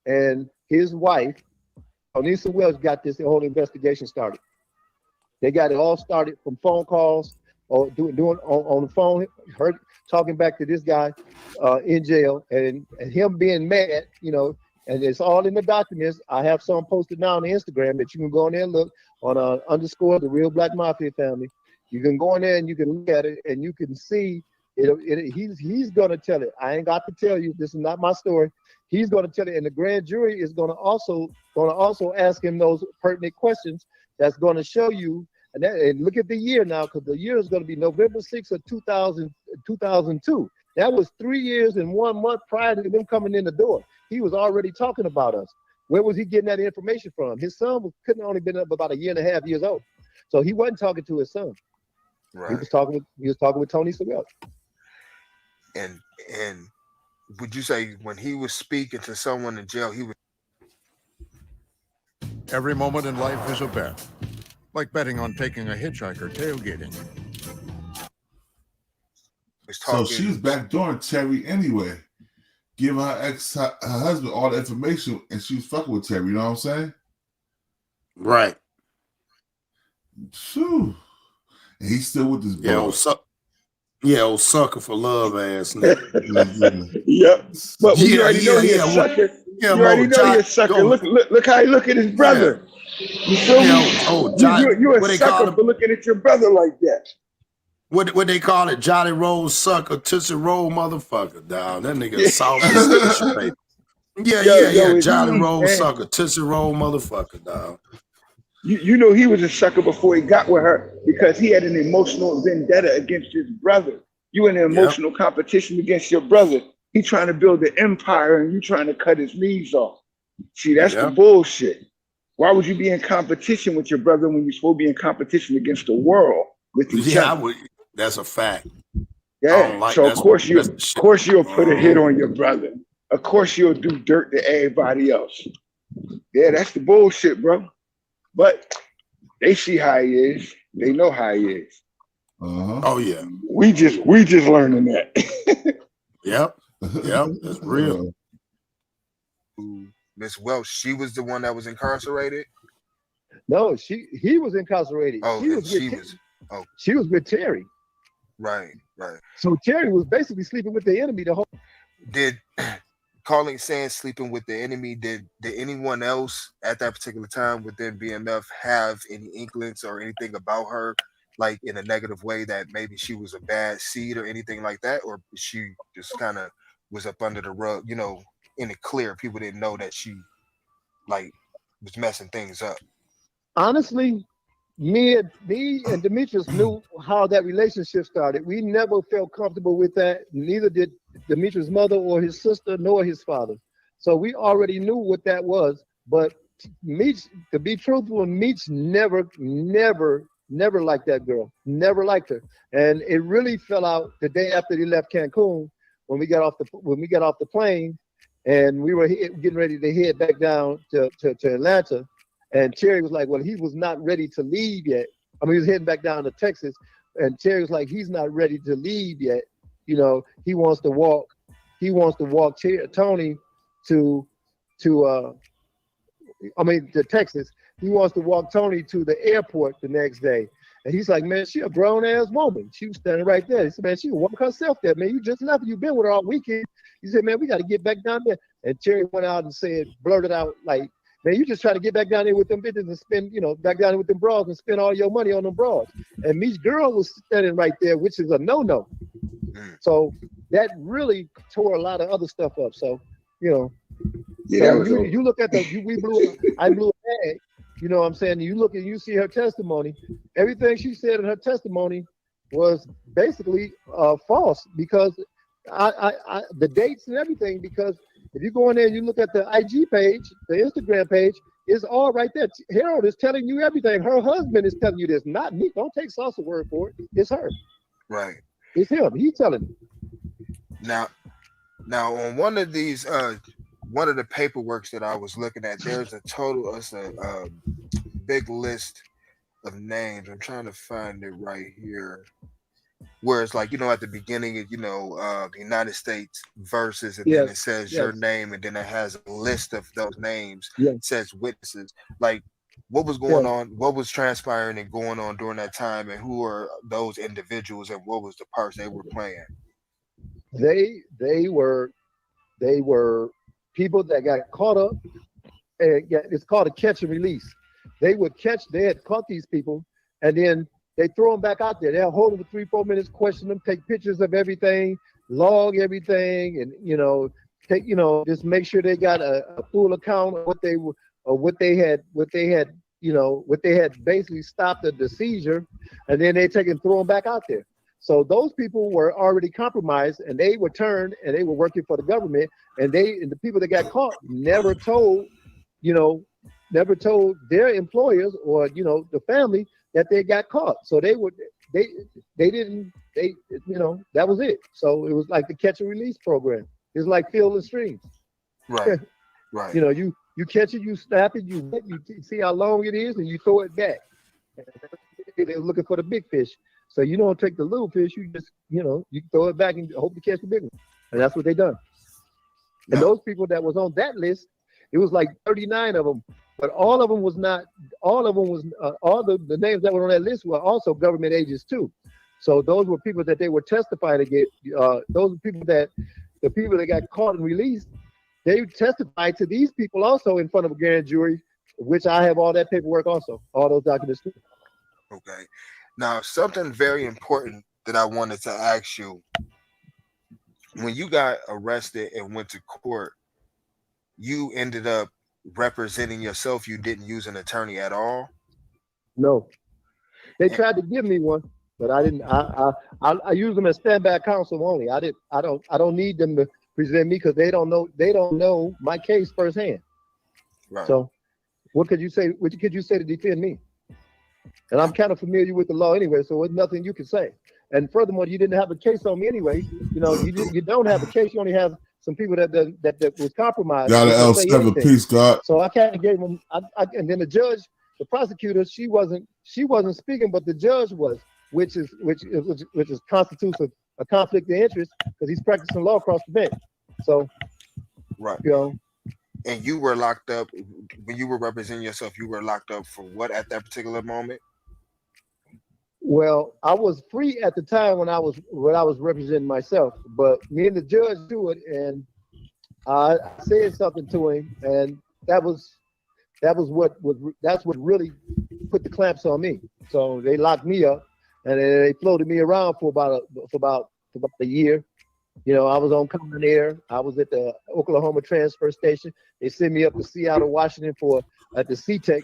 and his wife, Tonesha Welch, got this whole investigation started. They got it all started from phone calls or doing on the phone, talking back to this guy in jail and him being mad, and it's all in the documents. I have some posted now on the Instagram that you can go in there and look on _ the Real Black Mafia Family. You can go in there and you can look at it and you can see it. He's gonna tell it. I ain't got to tell you. This is not my story. He's gonna tell it, and the grand jury is gonna also ask him those pertinent questions. That's gonna show you. And look at the year now, because the year is going to be November 6th of 2002. That was 3 years and 1 month prior to them coming in the door. He was already talking about us. Where was he getting that information from? His son couldn't only been up about 1.5 years old, so he wasn't talking to his son. Right. He was talking with Tonesha Welch. And would you say when he was speaking to someone in jail, he was? Every moment in life is a bet. Like betting on taking a hitchhiker tailgating. So she was backdooring Terry anyway, giving her husband all the information, and she was fucking with Terry. You know what I'm saying? Right. Phew. And he's still with this boy. Old sucker for love ass nigga. Yep. But you already know you're a sucker. You already know you're a sucker. Look how he look at his brother. Yeah. You feel me? You're a sucker for looking at your brother like that. What they call it? Jolly Roll sucker, Tootsie Roll motherfucker, dog. That nigga soft as tissue paper. Yeah. Jolly Roll sucker, Tootsie Roll motherfucker, dog. You know he was a sucker before he got with her because he had an emotional vendetta against his brother. You in an emotional competition against your brother. He trying to build an empire and you trying to cut his knees off. See, that's the bullshit. Why would you be in competition with your brother when you're supposed to be in competition against the world with each other? That's a fact. Yeah. So of course you'll put a hit on your brother. Of course you'll do dirt to everybody else. Yeah, that's the bullshit, bro. But they see how he is. They know how he is. Oh yeah. We just learning that. Yep. That's real. Miss Welch, she was the one that was incarcerated? No, he was incarcerated. Oh, she was with Terry. Right. So Terry was basically sleeping with the enemy the whole. Did saying sleeping with the enemy, did anyone else at that particular time within BMF have any inklings or anything about her, like in a negative way that maybe she was a bad seed or anything like that? Or she just kind of was up under the rug, in the clear? People didn't know that she was messing things up. Honestly, me and Demetrius knew how that relationship started. We never felt comfortable with that. Neither did Demetrius' mother or his sister nor his father. So we already knew what that was. But Meech, to be truthful, Meech never liked that girl. Never liked her. And it really fell out the day after he left Cancun when we got off the plane, and we were getting ready to head back down to Atlanta. And Cherry was like, well, he was not ready to leave yet. I mean, he was heading back down to Texas, and Cherry was like, he's not ready to leave yet. You know, he wants to walk Tony to Texas. He wants to walk Tony to the airport the next day. And he's like, man, she a grown ass woman. She was standing right there. He said, man, she can walk herself there, man. You just left. You've been with her all weekend. He said, man, we got to get back down there. And Cherry went out and blurted out, like, man, you just try to get back down there with them bitches and spend, back down there with them broads and spend all your money on them broads. And Meech's girl was standing right there, which is a no-no. So that really tore a lot of other stuff up. So, yeah, so you look at I blew a bag. You know what I'm saying? You look and you see her testimony. Everything she said in her testimony was basically false, because the dates and everything, because if you go in there and you look at the IG page, the Instagram page, it's all right there. Harold is telling you everything. Her husband is telling you this, not me. Don't take Salsa word for it. It's her. Right. It's him. He's telling you. Now on one of these, one of the paperworks that I was looking at, there's a big list of names. I'm trying to find it right here. Where it's like, at the beginning, the United States versus, and then it says your name, and then it has a list of those names. It says witnesses. Like, what was going on? What was transpiring and going on during that time, and who are those individuals, and what was the parts they were playing? They were people that got caught up. It's called a catch and release. They had caught these people, and then they throw them back out there. They'll hold them for 3-4 minutes, question them, take pictures of everything, log everything, and just make sure they got a full account of what they had basically stopped the seizure, and then they take and throw them back out there. So those people were already compromised, and they were turned, and they were working for the government, and the people that got caught never told their employers or the family that they got caught. So that was it. So it was like the catch and release program. It's like field and streams. Right. Right. You catch it, you snap it, you see how long it is, and you throw it back. They're looking for the big fish. So you don't take the little fish, you just, you throw it back and hope to catch the big one. And that's what they done. And those people that was on that list, it was like 39 of them. But all of them was all the names that were on that list were also government agents too. So those were people that they were testifying against. Those are the people that got caught and released, they testified to these people also in front of a grand jury, which I have all that paperwork also, all those documents too. Okay. Now, something very important that I wanted to ask you. When you got arrested and went to court, you ended up representing yourself. You didn't use an attorney at all? No. They tried to give me one, but I didn't. I use them as standby counsel only. I don't need them to present me, because they don't know my case firsthand. Right. So what could you say to defend me? And I'm kind of familiar with the law anyway, so there's nothing you can say. And furthermore, you didn't have a case on me anyway. You don't have a case. You only have some people that was compromised. Got an L7 piece, God. So I kind of gave them. And then the judge, the prosecutor, she wasn't speaking, but the judge was, which constitutes a conflict of interest, because he's practicing law across the bench. So, right. And you were locked up when you were representing yourself. You were locked up for what at that particular moment? Well, I was free at the time when I was representing myself, but me and the judge do it, and I said something to him, and that's what really put the clamps on me. So they locked me up, and they floated me around for about a year. I was on Common Air. I was at the Oklahoma transfer station. They sent me up to Seattle, Washington at the C-Tech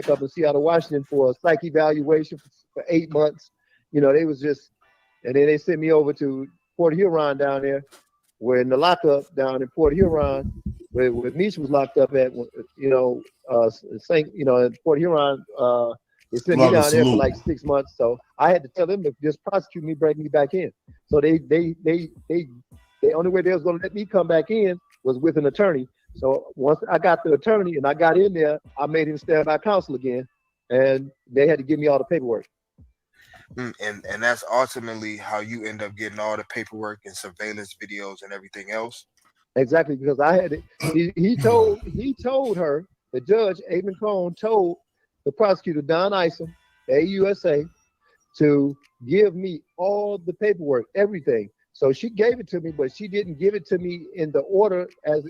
up in Seattle, Washington for a psych evaluation for 8 months. They was just, and then they sent me over to Port Huron down there, where in the lockup down in Port Huron, where Meech was locked up at, at Port Huron. They sent me down there for like 6 months, so I had to tell them to just prosecute me, bring me back in. So the only way they was going to let me come back in was with an attorney. So once I got the attorney and I got in there, I made him stand by counsel again, and they had to give me all the paperwork. And that's ultimately how you end up getting all the paperwork and surveillance videos and everything else. Exactly, because I had it. He told her, the judge, Aben Cohn, told the prosecutor, Don Isom, AUSA, to give me all the paperwork, everything. So she gave it to me, but she didn't give it to me in the order as,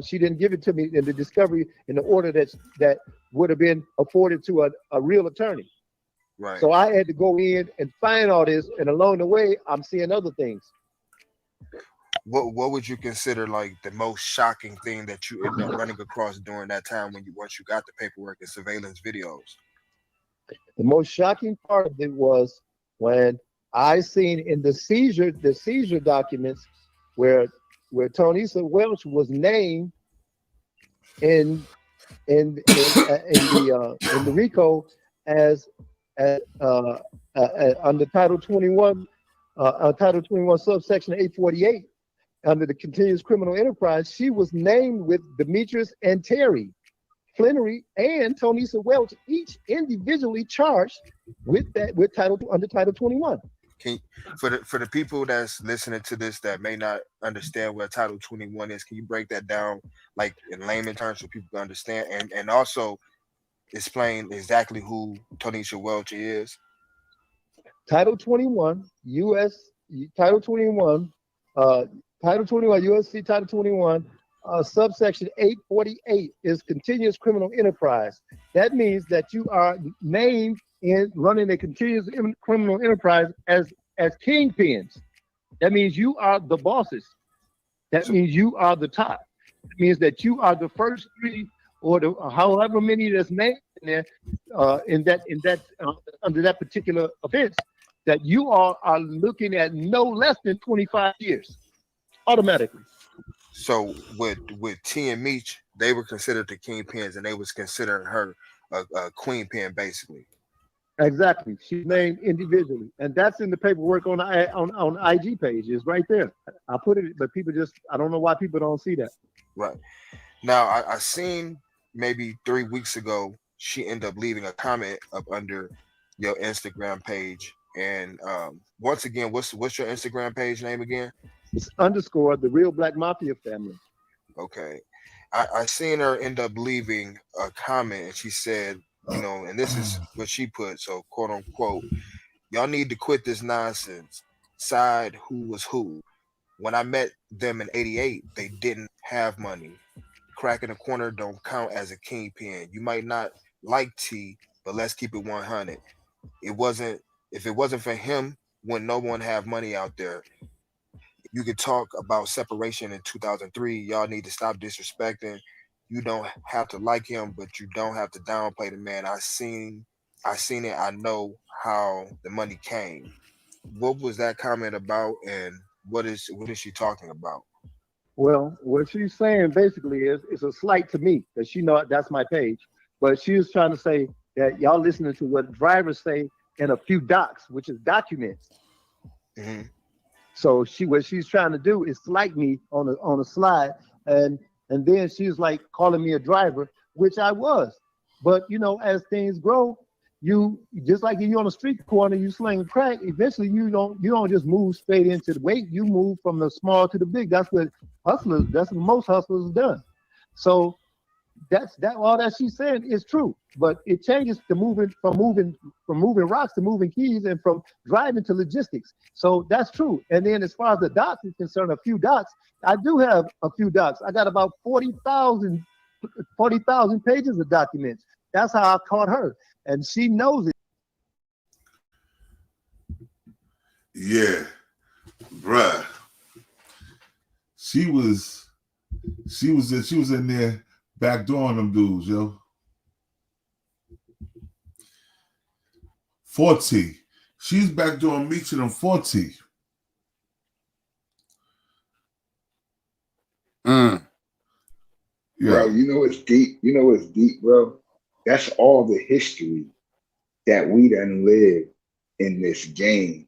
she didn't give it to me in the discovery in the order that would have been afforded to a real attorney. Right. So I had to go in and find all this, and along the way, I'm seeing other things. What would you consider like the most shocking thing that you ended up running across during that time once you got the paperwork and surveillance videos? The most shocking part of it was when I seen in the seizure documents where Tonesha Welch was named in the RICO as under Title 21, subsection 848, under the continuous criminal enterprise. She was named with Demetrius and Terry, Flenory, and Tonesha Welch, each individually charged under Title 21. For the people that's listening to this that may not understand what Title 21 is, can you break that down like in layman terms so people can understand, and also explain exactly who Tonesha Welch is? Title 21, USC Title 21, subsection 848 is continuous criminal enterprise. That means that you are named in running a continuous criminal enterprise as kingpins. That means you are the bosses. That means you are the top. It means that you are the first three, or however many that's named in there, under that particular offense, that you all are looking at no less than 25 years automatically. So with T and Meech, they were considered the kingpins, and they was considering her a queen pin, basically. Exactly. She's named individually, and that's in the paperwork on IG page. It's right there. I put it, but people I don't know why people don't see that. Right. Now I seen maybe 3 weeks ago she ended up leaving a comment up under your Instagram page. And once again, what's your Instagram page name again? It's _ the Real Black Mafia Family. Okay. I seen her end up leaving a comment, and she said, and this is what she put, so quote unquote, y'all need to quit this nonsense. Side who was who. When I met them in 88, they didn't have money. Crack in the corner don't count as a kingpin. You might not like T, but let's keep it 100. If it wasn't for him, when no one have money out there. You could talk about separation in 2003. Y'all need to stop disrespecting. You don't have to like him, but you don't have to downplay the man. I seen it. I know how the money came. What was that comment about, and what is she talking about? Well, what she's saying basically is it's a slight to me, because she know that's my page. But she was trying to say that y'all listening to what drivers say in a few docs, which is documents. Mm-hmm. So what she's trying to do is slight me on a slide, and then she's like calling me a driver, which I was. But as things grow, you just like you on a street corner, you sling crack. Eventually, you don't just move straight into the weight. You move from the small to the big. That's what most hustlers have done. So all that she's saying is true, but it changes to moving rocks to moving keys, and from driving to logistics. So that's true. And then as far as the docs is concerned, a few docs, I do have a few docs. I got about 40,000 pages of documents. That's how I caught her, and she knows it. Yeah, bruh. She was in there backdooring them dudes, yo. 40. She's backdooring Meech and them 40. Bro, you know it's deep. You know it's deep, bro. That's all the history that we done lived in this game.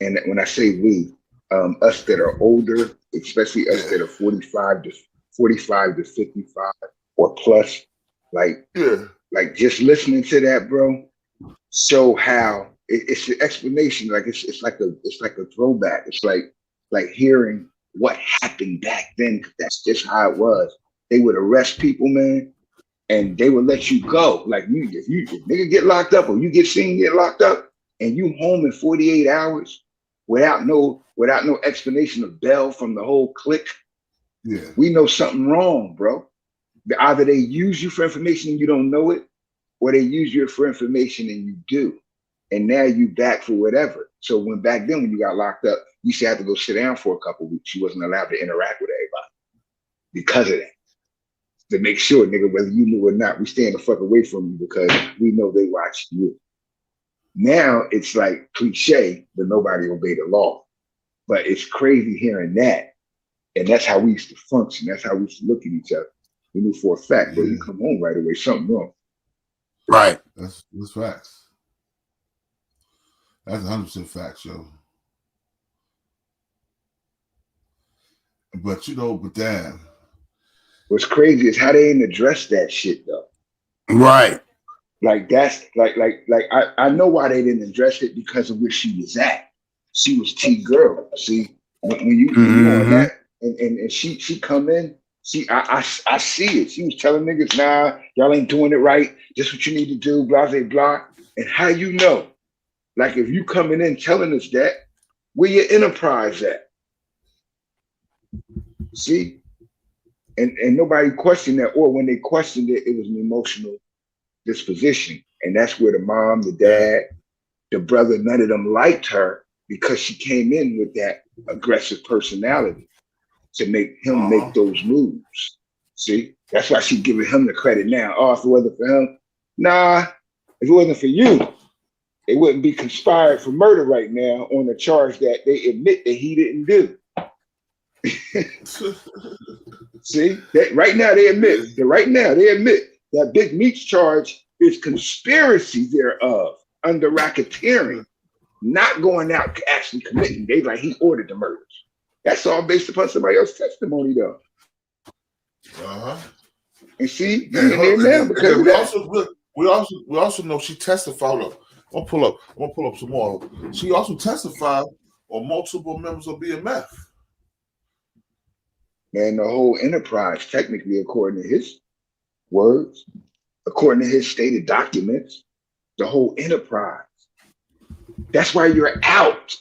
And when I say we, us that are older, especially us that are 45 to 55 or plus, like just listening to that, bro, show how it's an explanation. Like it's like a throwback. It's like hearing what happened back then. That's just how it was. They would arrest people, man, and they would let you go. Like if nigga get locked up or you get seen get locked up, and you home in 48 hours without no explanation of bail from the whole clique. Yeah, we know something wrong, bro. Either they use you for information and you don't know it, or they use you for information and you do. And now you back for whatever. So when back then when you got locked up, you used to have to go sit down for a couple of weeks. You wasn't allowed to interact with everybody because of that. To make sure, nigga, whether you knew or not, we stand the fuck away from you because we know they watch you. Now it's like cliche, but nobody obey the law. But it's crazy hearing that. And that's how we used to function. That's how we used to look at each other. We knew for a fact, but you come home right away, something wrong. Right. That's facts. That's 100% facts, yo. But damn. What's crazy is how they didn't address that shit though. Right. Like that's like I know why they didn't address it because of where she was at. She was T girl. See, when you on that and she come in, I see it. She was telling niggas, nah, y'all ain't doing it right. This what you need to do, blah, blah, blah. And how you know? Like if you coming in telling us that, where your enterprise at? See? And nobody questioned that, or when they questioned it, it was an emotional disposition. And that's where the mom, the dad, the brother, none of them liked her because she came in with that aggressive personality to make him make those moves. See? That's why she's giving him the credit now. Oh, if it wasn't for him, nah, if it wasn't for you, it wouldn't be conspired for murder right now on the charge that they admit that he didn't do. See, right now they admit that Big Meech charge is conspiracy thereof under racketeering, not going out actually committing. They like he ordered the murders. That's all based upon somebody else's testimony, though. And see, now because we also know she testified. I'm gonna pull up some more. She also testified on multiple members of BMF. Man, the whole enterprise, technically, according to his words, according to his stated documents, the whole enterprise. That's why you're out.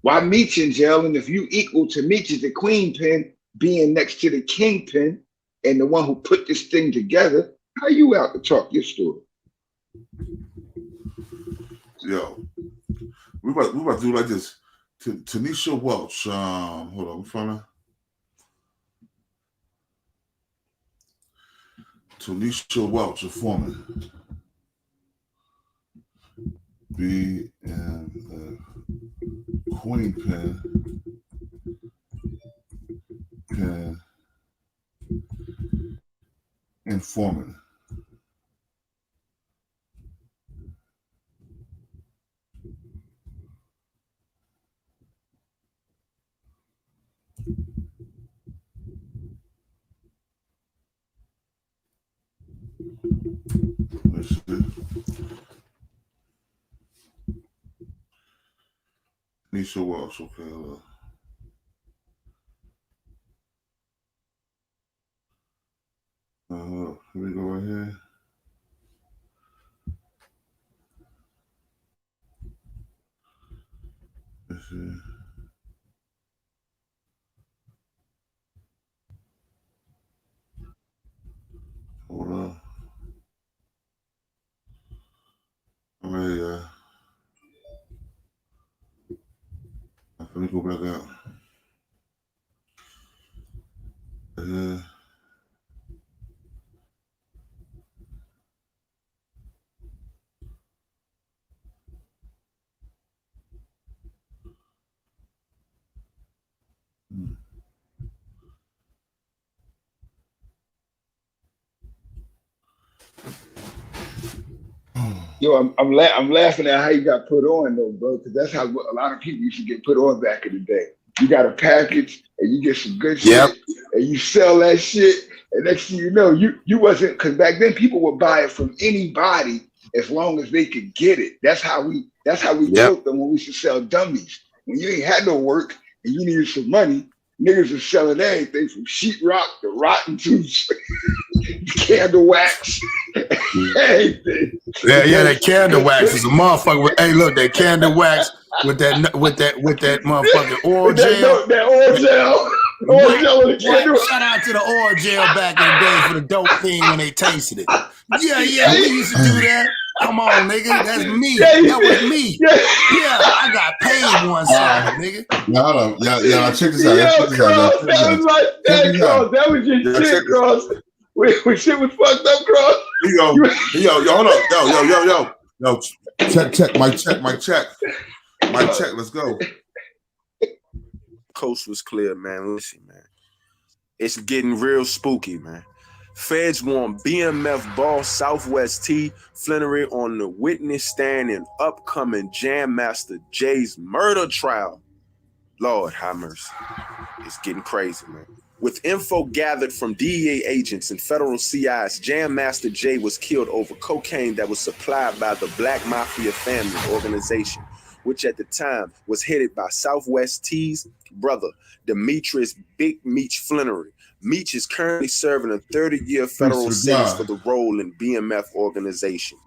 Why Meech in jail? And if you equal to Meech as the queenpin, being next to the kingpin and the one who put this thing together, how you out to talk your story? Yo, we about to do like this. Tonesha Welch. Hold on, I'm trying to. Tonesha Welch, a foreman. BMF Queenpin informant. Let's see. Tonesha Welch, okay. Here we go right here. Let's see. Hold on. Let me go back out. Yo, I'm laughing at how you got put on though, bro, because that's how a lot of people used to get put on back in the day. You got a package and you get some good shit and you sell that shit, and next thing you know, you wasn't, because back then people would buy it from anybody as long as they could get it. That's how we built them when we used to sell dummies. When you ain't had no work and you needed some money, niggas was selling everything from sheetrock to rotten tooth, candle wax, everything. Yeah, that candle wax is a motherfucker. Hey, look, that candle wax with that motherfucking oil gel. That oil gel. Oil gel with the candle. Shout out to the oil gel back in the day for the dope thing when they tasted it. Yeah, we used to do that. Come on, nigga. That's me. That was me. Yeah, I got paid one time, nigga. Yeah, check this out. Yo, Cross, that was like that, Cross. That was your shit, Cross. When shit was fucked up, Cross. Yo, hold up. Yo. Check, my check. Let's go. Coast was clear, man. Listen, man. It's getting real spooky, man. Feds want BMF boss Southwest T Flenory on the witness stand in upcoming Jam Master Jay's murder trial. Lord have mercy. It's getting crazy, man. With info gathered from DEA agents and federal CIs, Jam Master Jay was killed over cocaine that was supplied by the Black Mafia Family Organization, which at the time was headed by Southwest T's brother, Demetrius Big Meech Flenory. Meech is currently serving a 30-year federal sentence for the role in BMF organization.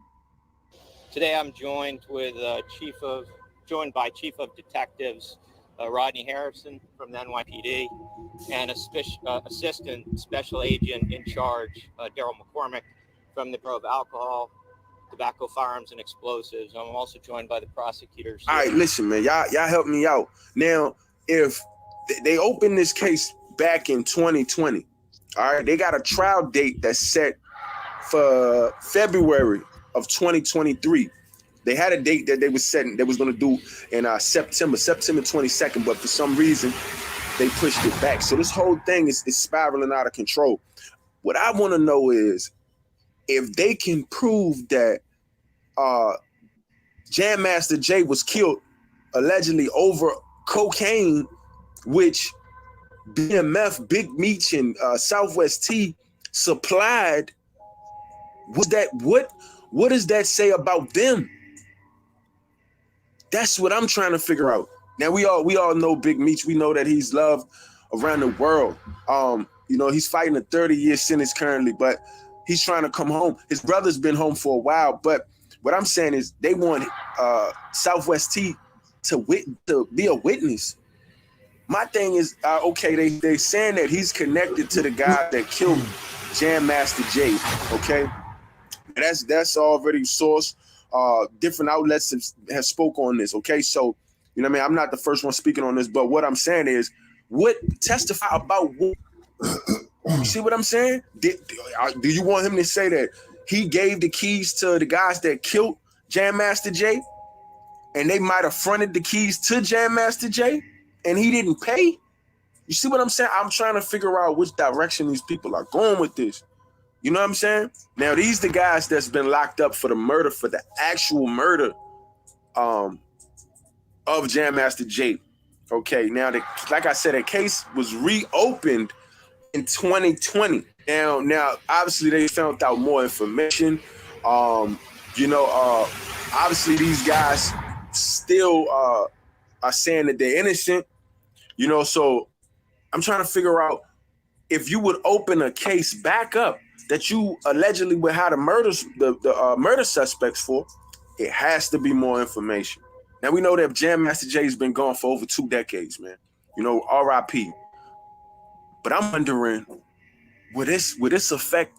Today I'm joined by Chief of Detectives Rodney Harrison from the NYPD and Assistant Special Agent in Charge Daryl McCormick from the Bureau of Alcohol, Tobacco, Firearms, and Explosives. I'm also joined by the prosecutors. All right, listen, man, y'all help me out. Now, if they opened this case back in 2020, all right, they got a trial date that's set for February of 2023. They had a date that they was setting, they was going to do in September 22nd, but for some reason they pushed it back. So this whole thing is spiraling out of control. What I want to know is if they can prove that Jam Master Jay was killed allegedly over cocaine, which BMF, Big Meech, and Southwest T supplied, what does that say about them? That's what I'm trying to figure out. Now we all know Big Meech. We know that he's loved around the world. He's fighting a 30-year sentence currently, but he's trying to come home. His brother's been home for a while, but what I'm saying is they want Southwest T to be a witness. My thing is, okay, they saying that he's connected to the guy that killed Jam Master Jay. Okay, that's already sourced. Different outlets have spoke on this. Okay, so you know what I mean. I'm not the first one speaking on this, but what I'm saying is, what testify about what? You see what I'm saying? Do you want him to say that he gave the keys to the guys that killed Jam Master Jay, and they might have fronted the keys to Jam Master Jay, and he didn't pay? You see what I'm saying? I'm trying to figure out which direction these people are going with this. You know what I'm saying? Now, these the guys that's been locked up for the murder, for the actual murder of Jam Master Jay. Okay, now, like I said, a case was reopened in 2020. Now, obviously, they found out more information. Obviously, these guys still are saying that they're innocent. So I'm trying to figure out if you would open a case back up that you allegedly would have the murder suspects for, it has to be more information. Now we know that Jam Master Jay's been gone for over 2 decades, man. R.I.P. But I'm wondering, would this affect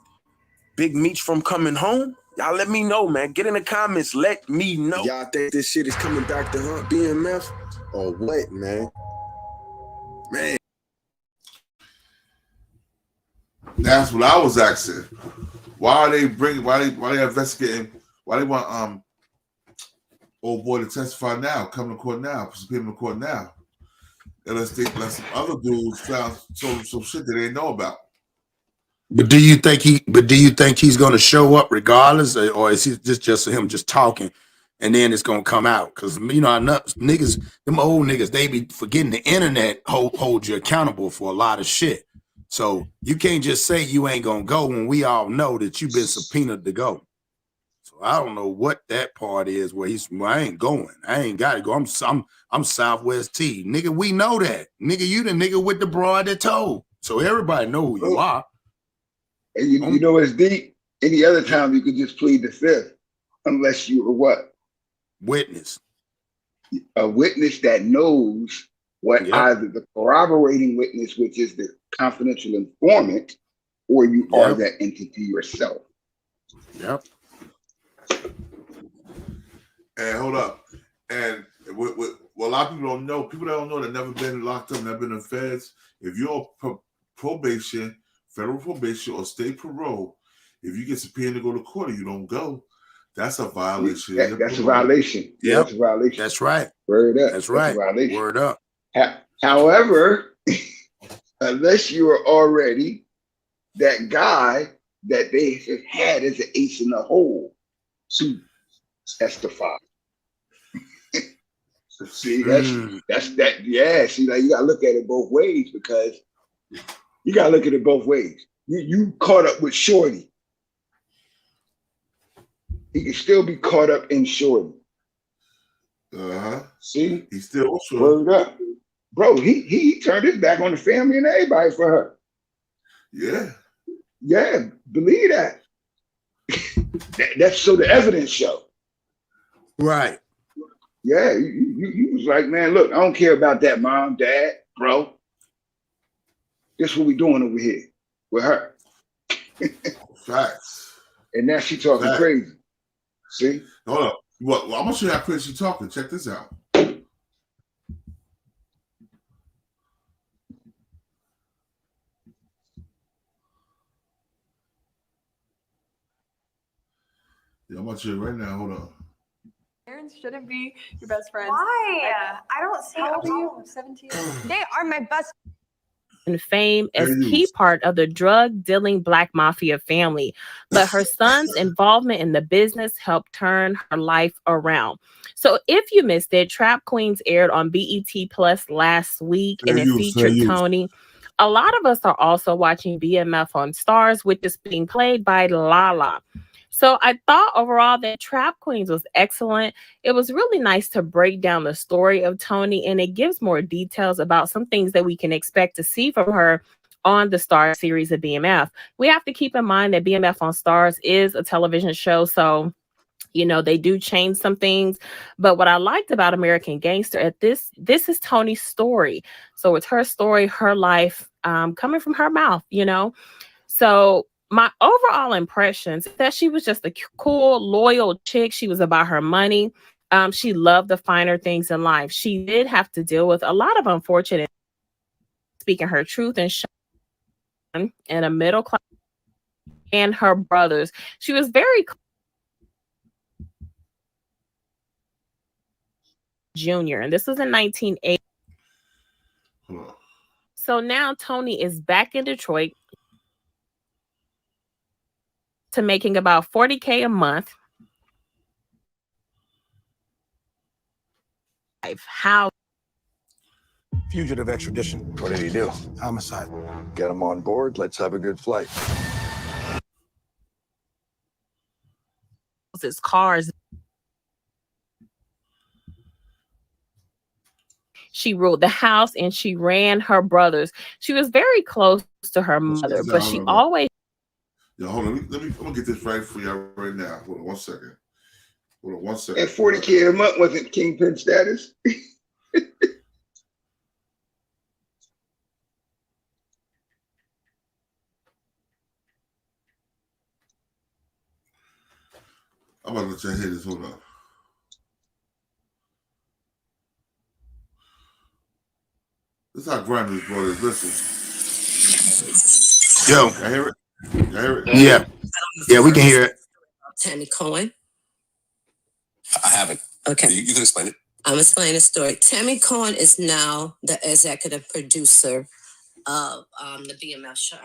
Big Meech from coming home? Y'all let me know, man. Get in the comments. Let me know. Y'all think this shit is coming back to hunt BMF or what, man? Man. That's what I was asking. Why are they investigating? Why they want old boy to testify now, come to court now, put some people in court now? Unless some other dudes found some shit that they know about. But do you think he's going to show up regardless, or is he just him just talking, and then it's going to come out? Because you know, niggas, them old niggas, they be forgetting the internet hold you accountable for a lot of shit. So you can't just say you ain't gonna go when we all know that you've been subpoenaed to go. So I don't know what that part is where I ain't going. I ain't got to go. I'm Southwest T, nigga. We know that, nigga. You the nigga with the broad that told. So everybody know who you are. And you know what's deep? Any other time you could just plead the fifth, unless you were what? Witness. A witness that knows what either the corroborating witness, which is the confidential informant, or you are that entity yourself. Yep. And hold up. And what a lot of people don't know, people that don't know that never been locked up, never been in feds, if you're on probation, federal probation, or state parole, if you get subpoenaed to go to court and you don't go, that's a violation. That's a violation. Yeah, that's a violation. That's right. Word up. That's right. That's a violation. Word up. However, unless you are already that guy that they have had as an ace in the hole to testify. See, that's that. Yeah, see, like you gotta look at it both ways, because you gotta look at it both ways. You caught up with Shorty. He can still be caught up in Shorty. See, he's still Shorty. Word up, bro. He turned his back on the family and everybody for her. Yeah, believe that. That's so the evidence show. Right. Yeah, you was like, man, look, I don't care about that, mom, dad, bro. This what we doing over here with her. Facts. And now she talking crazy. See? Hold up. Well, I'm gonna show you how crazy she's talking. Check this out. Yeah, I'm gonna show you right now. Hold on. Parents shouldn't be your best friends. Why? I don't see. How old are you? 17. They are my best. And fame as key part of the drug dealing Black mafia family, but her son's involvement in the business helped turn her life around. So if you missed it, Trap Queens aired on BET Plus last week, and it featured Tony. A lot of us are also watching BMF on Stars, which is being played by Lala. So I thought overall that Trap Queens was excellent. It was really nice to break down the story of Tony, and it gives more details about some things that we can expect to see from her on the Star series of BMF. We have to keep in mind that BMF on Stars is a television show, so you know they do change some things. But what I liked about American Gangster, this is Tony's story. So it's her story, her life, coming from her mouth, you know. So my overall impressions that she was just a cool, loyal chick. She was about her money. She loved the finer things in life. She did have to deal with a lot of unfortunate, speaking her truth and in a middle class, and her brothers. She was very junior, and this was in 1980. So now Tony is back in Detroit to making about $40K a month. How? Fugitive extradition. What did he do? Homicide. Get him on board. Let's have a good flight. His cars. She ruled the house and she ran her brothers. She was very close to her mother, but she always. Yeah, hold on. I'm gonna get this right for you right now. Hold on 1 second. Hold on 1 second. And 40K a month wasn't kingpin status. I'm about to let you hear this. Hold on. This is how grimy this brother is. Listen. Yo. I hear it. I hear it. Yeah. Yeah, we can hear it. Tammy Cohen. I haven't. Okay. You can explain it. I'm explaining the story. Tammy Cohen is now the executive producer of the BMF show.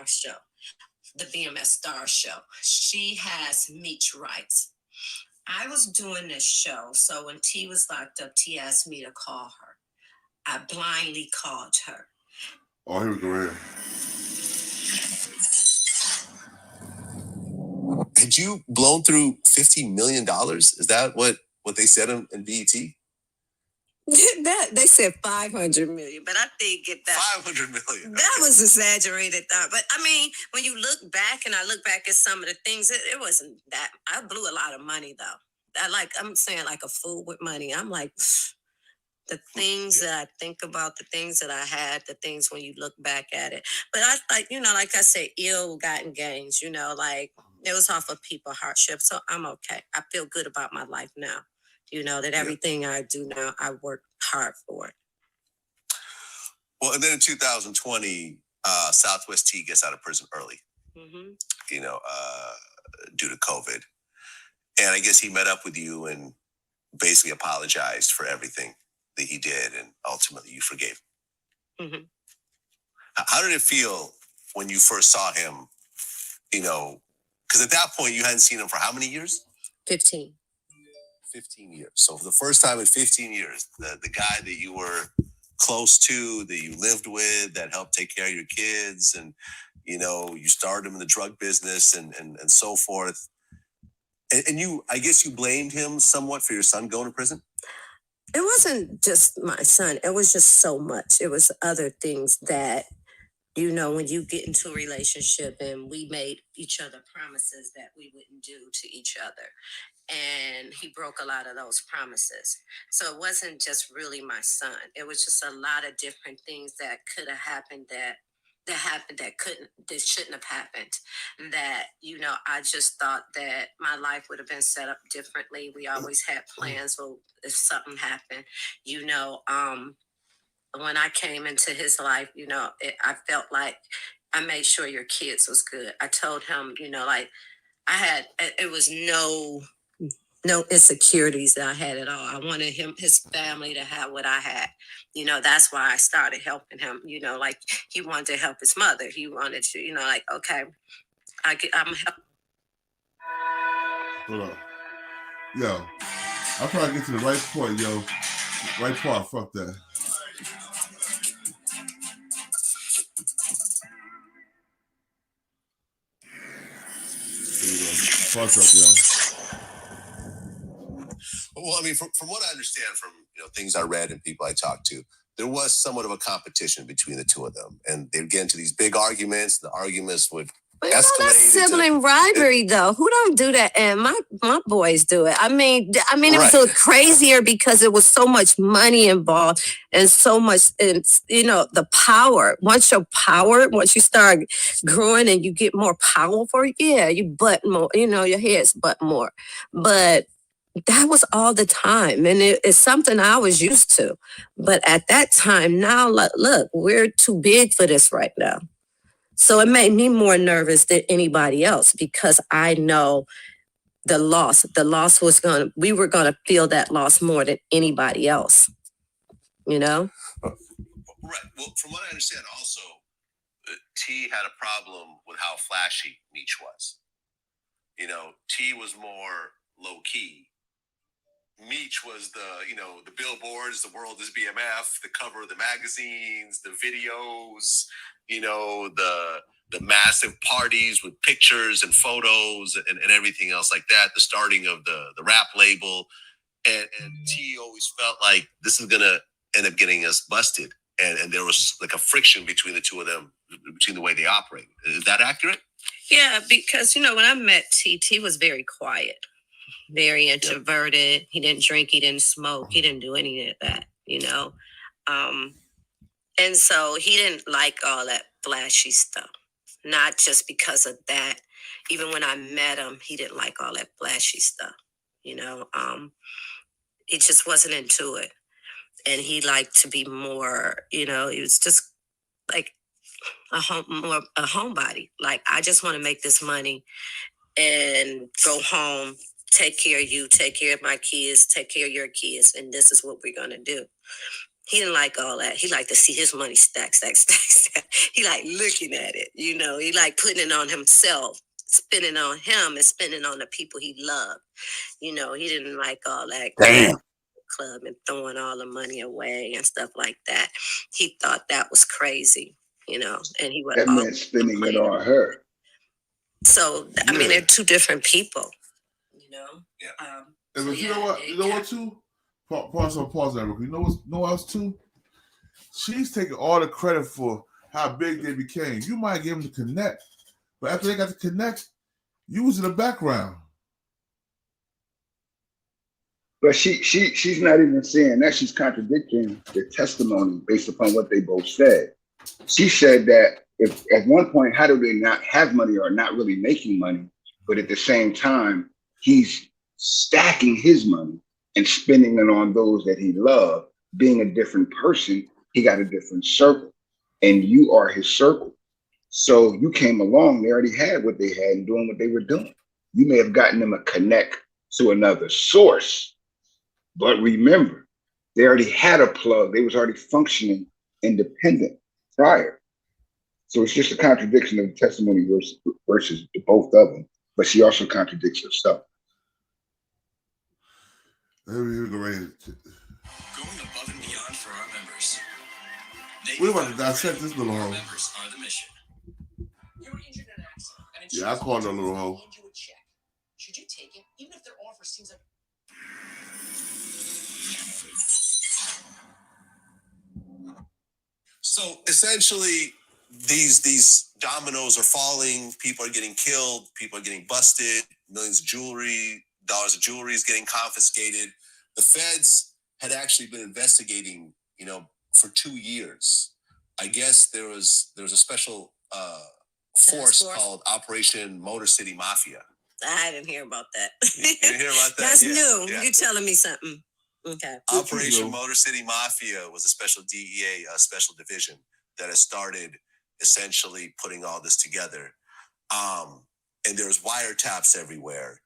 the BMF Star Show. She has Meech rights. I was doing this show, so when T was locked up, T asked me to call her. I blindly called her. Oh, here we go. Here. Had you blown through $50 million? Is that what they said in BET? That they said 500 million, but I think get that 500 million. That was exaggerated, but I mean, when you look back and I look back at some of the things, it wasn't that. I blew a lot of money though. I'm saying like a fool with money. I'm like, the things that I think about, the things that I had, the things when you look back at it. But I like, like I said, ill-gotten gains, like it was off of people hardship. So I'm okay. I feel good about my life now. That everything I do now, I work hard for it. Well, and then in 2020, Southwest T gets out of prison early, due to COVID. And I guess he met up with you and basically apologized for everything that he did, and ultimately you forgave him. Mm-hmm. How did it feel when you first saw him, because at that point you hadn't seen him for how many years? 15 years. So for the first time in 15 years, the guy that you were close to, that you lived with, that helped take care of your kids, and, you started him in the drug business and so forth. And I guess you blamed him somewhat for your son going to prison? It wasn't just my son. It was just so much. It was other things that, when you get into a relationship, and we made each other promises that we wouldn't do to each other. And he broke a lot of those promises. So it wasn't just really my son. It was just a lot of different things that could have happened that shouldn't have happened. That, I just thought that my life would have been set up differently. We always had plans. Well, if something happened, when I came into his life, I felt like I made sure your kids was good. I told him, it was no insecurities that I had at all. I wanted his family to have what I had. That's why I started helping him. Like he wanted to help his mother. He wanted to, okay, I'm helping. Hold on. Yo, I'll probably get to the right point, yo. Right part, fuck that. There you go. Fuck up, y'all. Well, I mean, from what I understand from things I read and people I talked to, there was somewhat of a competition between the two of them, and they'd get into these big arguments. The arguments would escalate. That's sibling rivalry, though. Who don't do that? And my boys do it. I mean, it was crazier because it was so much money involved and so much, the power. Once you start growing and you get more powerful, you butt more. Your heads butt more, but. That was all the time. And it's something I was used to. But at that time, now, look, we're too big for this right now. So it made me more nervous than anybody else because I know the loss. The loss we were going to feel that loss more than anybody else. Right. Well, from what I understand, also, T had a problem with how flashy Meech was. T was more low key. Meech was the billboards, the world is BMF, the cover of the magazines, the videos, the massive parties with pictures and photos and everything else like that, the starting of the rap label. And T always felt like this is going to end up getting us busted. And there was like a friction between the two of them, between the way they operate. Is that accurate? Yeah, because, when I met T was very quiet. Very introverted. Yep. He didn't drink. He didn't smoke. He didn't do any of that, And so he didn't like all that flashy stuff. Not just because of that. Even when I met him, he didn't like all that flashy stuff. He just wasn't into it. And he liked to be more, he was just like a homebody. Like, I just want to make this money and go home. Take care of you, take care of my kids, take care of your kids, and this is what we're going to do. He didn't like all that. He liked to see his money stack. He liked looking at it, you know. He liked putting it on himself, spending on him and spending on the people he loved. You know, he didn't like all that. Damn. Club and throwing all the money away and stuff like that. He thought that was crazy, you know, and he would. That meant spending it on her. So I mean, they're two different people, you know. Yeah. And you know what? You know what too? Pause that. You know what else too? She's taking all the credit for how big they became. You might give them to connect, but after they got to connect, you was in the background. But she's not even saying that. She's contradicting the testimony based upon what they both said. She said that if at one point, how do they not have money or not really making money? But at the same time, he's stacking his money and spending it on those that he loved. Being a different person, he got a different circle, and you are his circle. So you came along, they already had what they had and doing what they were doing. You may have gotten them a connect to another source. But remember, they already had a plug. They was already functioning independent prior. So it's just a contradiction of the testimony versus both of them. But she also contradicts herself. Going above and beyond for our members. We're about to dissect this little hoe. Members are the mission. You were injured in an accident. Yeah, I called her a little hoe. Should you take it, even if their offer seems like... So essentially, these dominoes are falling. People are getting killed. People are getting busted. Millions of dollars of jewelry is getting confiscated. The feds had actually been investigating, for 2 years. I guess there was a special force called Operation Motor City Mafia. I didn't hear about that. You didn't hear about that? That's new. Yeah. You're telling me something. Okay. Operation Motor City Mafia was a special DEA, special division that has started essentially putting all this together. And there's wiretaps everywhere.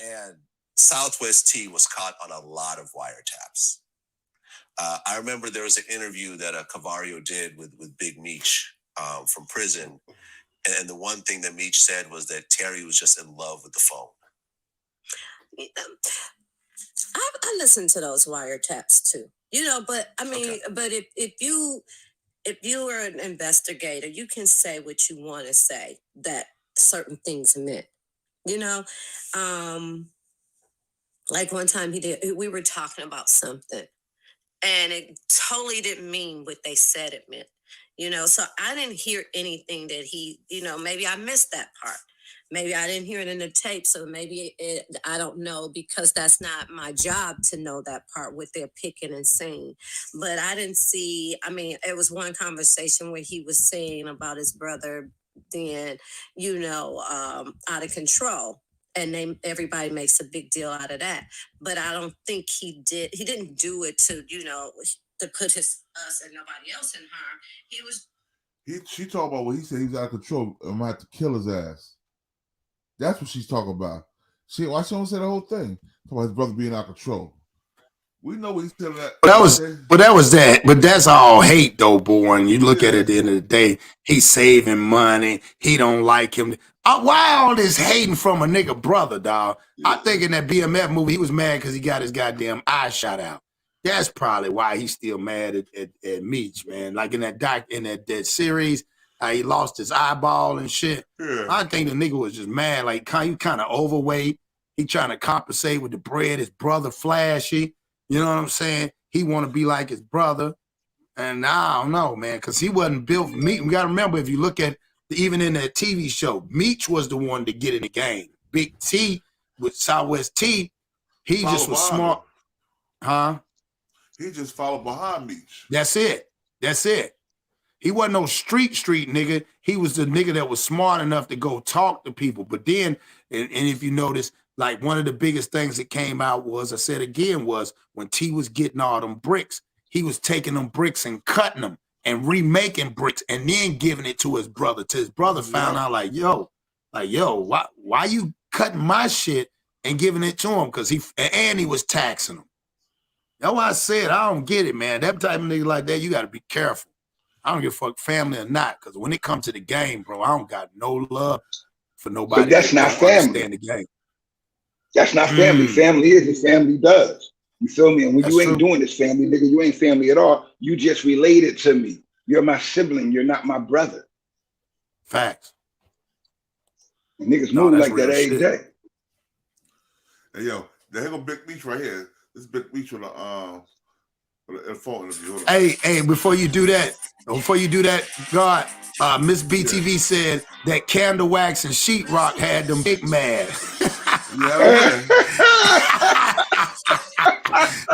And Southwest T was caught on a lot of wiretaps. I remember there was an interview that Cavario did with Big Meech from prison. And the one thing that Meech said was that Terry was just in love with the phone. I listened to those wiretaps too, but I mean, okay. But if you are an investigator, you can say what you want to say that certain things meant, like one time we were talking about something and it totally didn't mean what they said it meant, so I didn't hear anything that he, maybe I missed that part. Maybe I didn't hear it in the tape, so maybe I don't know, because that's not my job to know that part, what they're picking and saying. But I didn't see, it was one conversation where he was saying about his brother being, out of control. And everybody makes a big deal out of that. But I don't think he didn't do it to, to put us and nobody else in harm. She talked about what he said he was out of control and might have to kill his ass. That's what she's talking about. Why she don't say the whole thing? Talking about his brother being out of control. We know what he's telling that. But that's all hate though, boy. And you look at it at the end of the day, he's saving money. He don't like him. Why all this hating from a nigga brother, dog? Yeah. I think in that BMF movie, he was mad because he got his goddamn eye shot out. That's probably why he's still mad at Meech, man. Like in that series, he lost his eyeball and shit. Yeah. I think the nigga was just mad. Like, he kind of overweight. He trying to compensate with the bread. His brother flashy. You know what I'm saying? He want to be like his brother. And I don't know, man, because he wasn't built for Meech. We got to remember, if you look at, even in that TV show, Meech was the one to get in the game. Big T with Southwest T, he just was smart. Huh? He just followed behind Meech. That's it. He wasn't no street nigga. He was the nigga that was smart enough to go talk to people. But then, and if you notice, like one of the biggest things that came out was, I said again, was when T was getting all them bricks, he was taking them bricks and cutting them and remaking bricks and then giving it to his brother. Till his brother found out, like, yo, why you cutting my shit and giving it to him? Because he was taxing him. That's why I said I don't get it, man. That type of nigga like that, you got to be careful. I don't give a fuck family or not, because when it comes to the game, bro, I don't got no love for nobody. But that's not family. Understand the game. That's not family. Family is what family does. You feel me? And when you ain't doing this family, nigga, you ain't family at all. You just related to me. You're my sibling. You're not my brother. Facts. And niggas move like that every day. Hey, yo, here go Big Meech right here. This is Big Meech with a phone interview. Hey, before you do that, God, Miss BTV said that candle wax and sheetrock had them big mad. Yeah.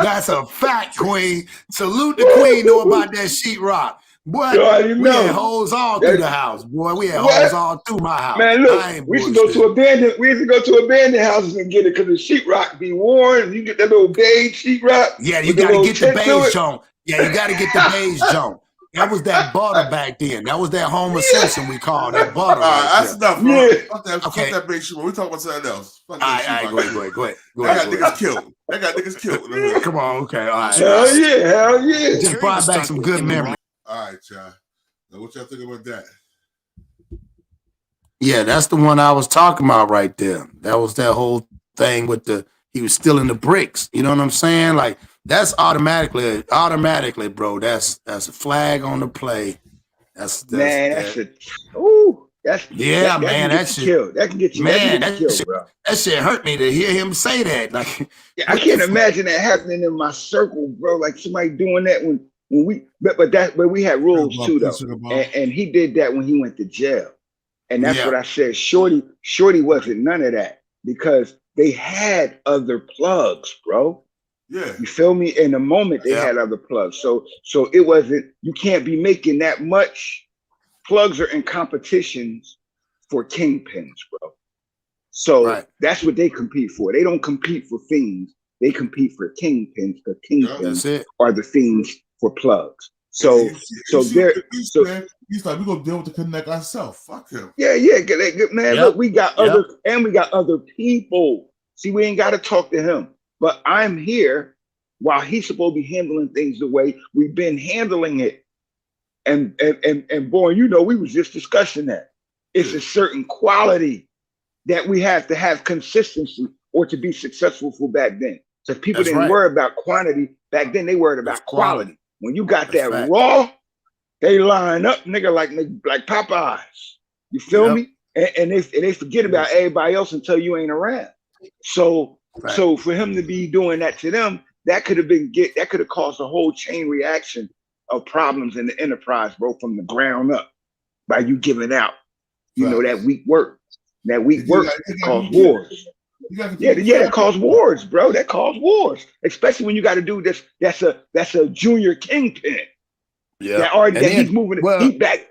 That's a fact, Queen. Salute the Queen know about that sheetrock. Boy, we had hoes all through the house. Boy, we had hoes all through my house. Man, look, we used to go to abandoned houses and get it because the sheetrock be worn. You get that little beige sheetrock. Yeah, you got to get the beige joint. Yeah, you got to get the beige joint. That was that butter back then. That was that Homer Simpson we called that butter. That's enough, bro. Fuck that big shit. We talking about something else. Fuck that go ahead. That got niggas killed. Come on, okay. All right. Hell yeah. Just brought back some good memories. All right, y'all. Now, what y'all think about that? Yeah, that's the one I was talking about right there. That was that whole thing with he was stealing the bricks. You know what I'm saying? Like, that's automatically, bro. That's a flag on the play. That can get you killed, bro. That shit hurt me to hear him say that. Like, I can't imagine that happening in my circle, bro. Like somebody doing that when we, but we had rules too, though. And he did that when he went to jail. And that's what I said. Shorty wasn't none of that because they had other plugs, bro. Yeah. You feel me? In the moment they had other plugs. So it wasn't, you can't be making that much. Plugs are in competitions for kingpins, bro. So that's what they compete for. They don't compete for fiends. They compete for kingpins. The kingpins are the fiends for plugs. So he's like, we're gonna deal with the connect ourselves. Fuck him. Yeah, man. Look, we got other people. See, we ain't gotta talk to him. But I'm here while he's supposed to be handling things the way we've been handling it. And boy, you know, we was just discussing that. It's a certain quality that we have to have consistency or to be successful for back then. So people didn't worry about quantity. Back then they worried about quality. When you got that raw, they line up, nigga, like Popeyes. You feel me? And they forget about everybody else until you ain't around. So for him to be doing that to them, that could have caused a whole chain reaction of problems in the enterprise, bro, from the ground up by you giving out, you know, that weak work. That weak work caused wars. That caused wars, bro. That caused wars, especially when you got to do this. That's a junior kingpin. Yeah, he's moving. Back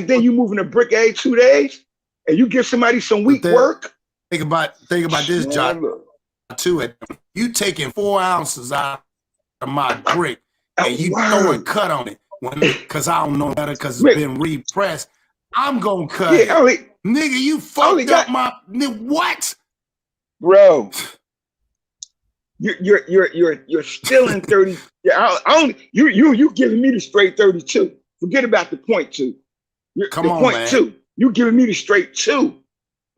then you moving a brick every 2 days, and you give somebody some weak work. Think about this, John. Too, you taking 4 ounces out of my brick and you throwing cut on it because I don't know better because it's been repressed. I'm gonna cut it. Nigga, you fucked up my what? Bro, you're still in 30. You giving me the straight 32. Forget about the .2. Point 2. You giving me the straight 2.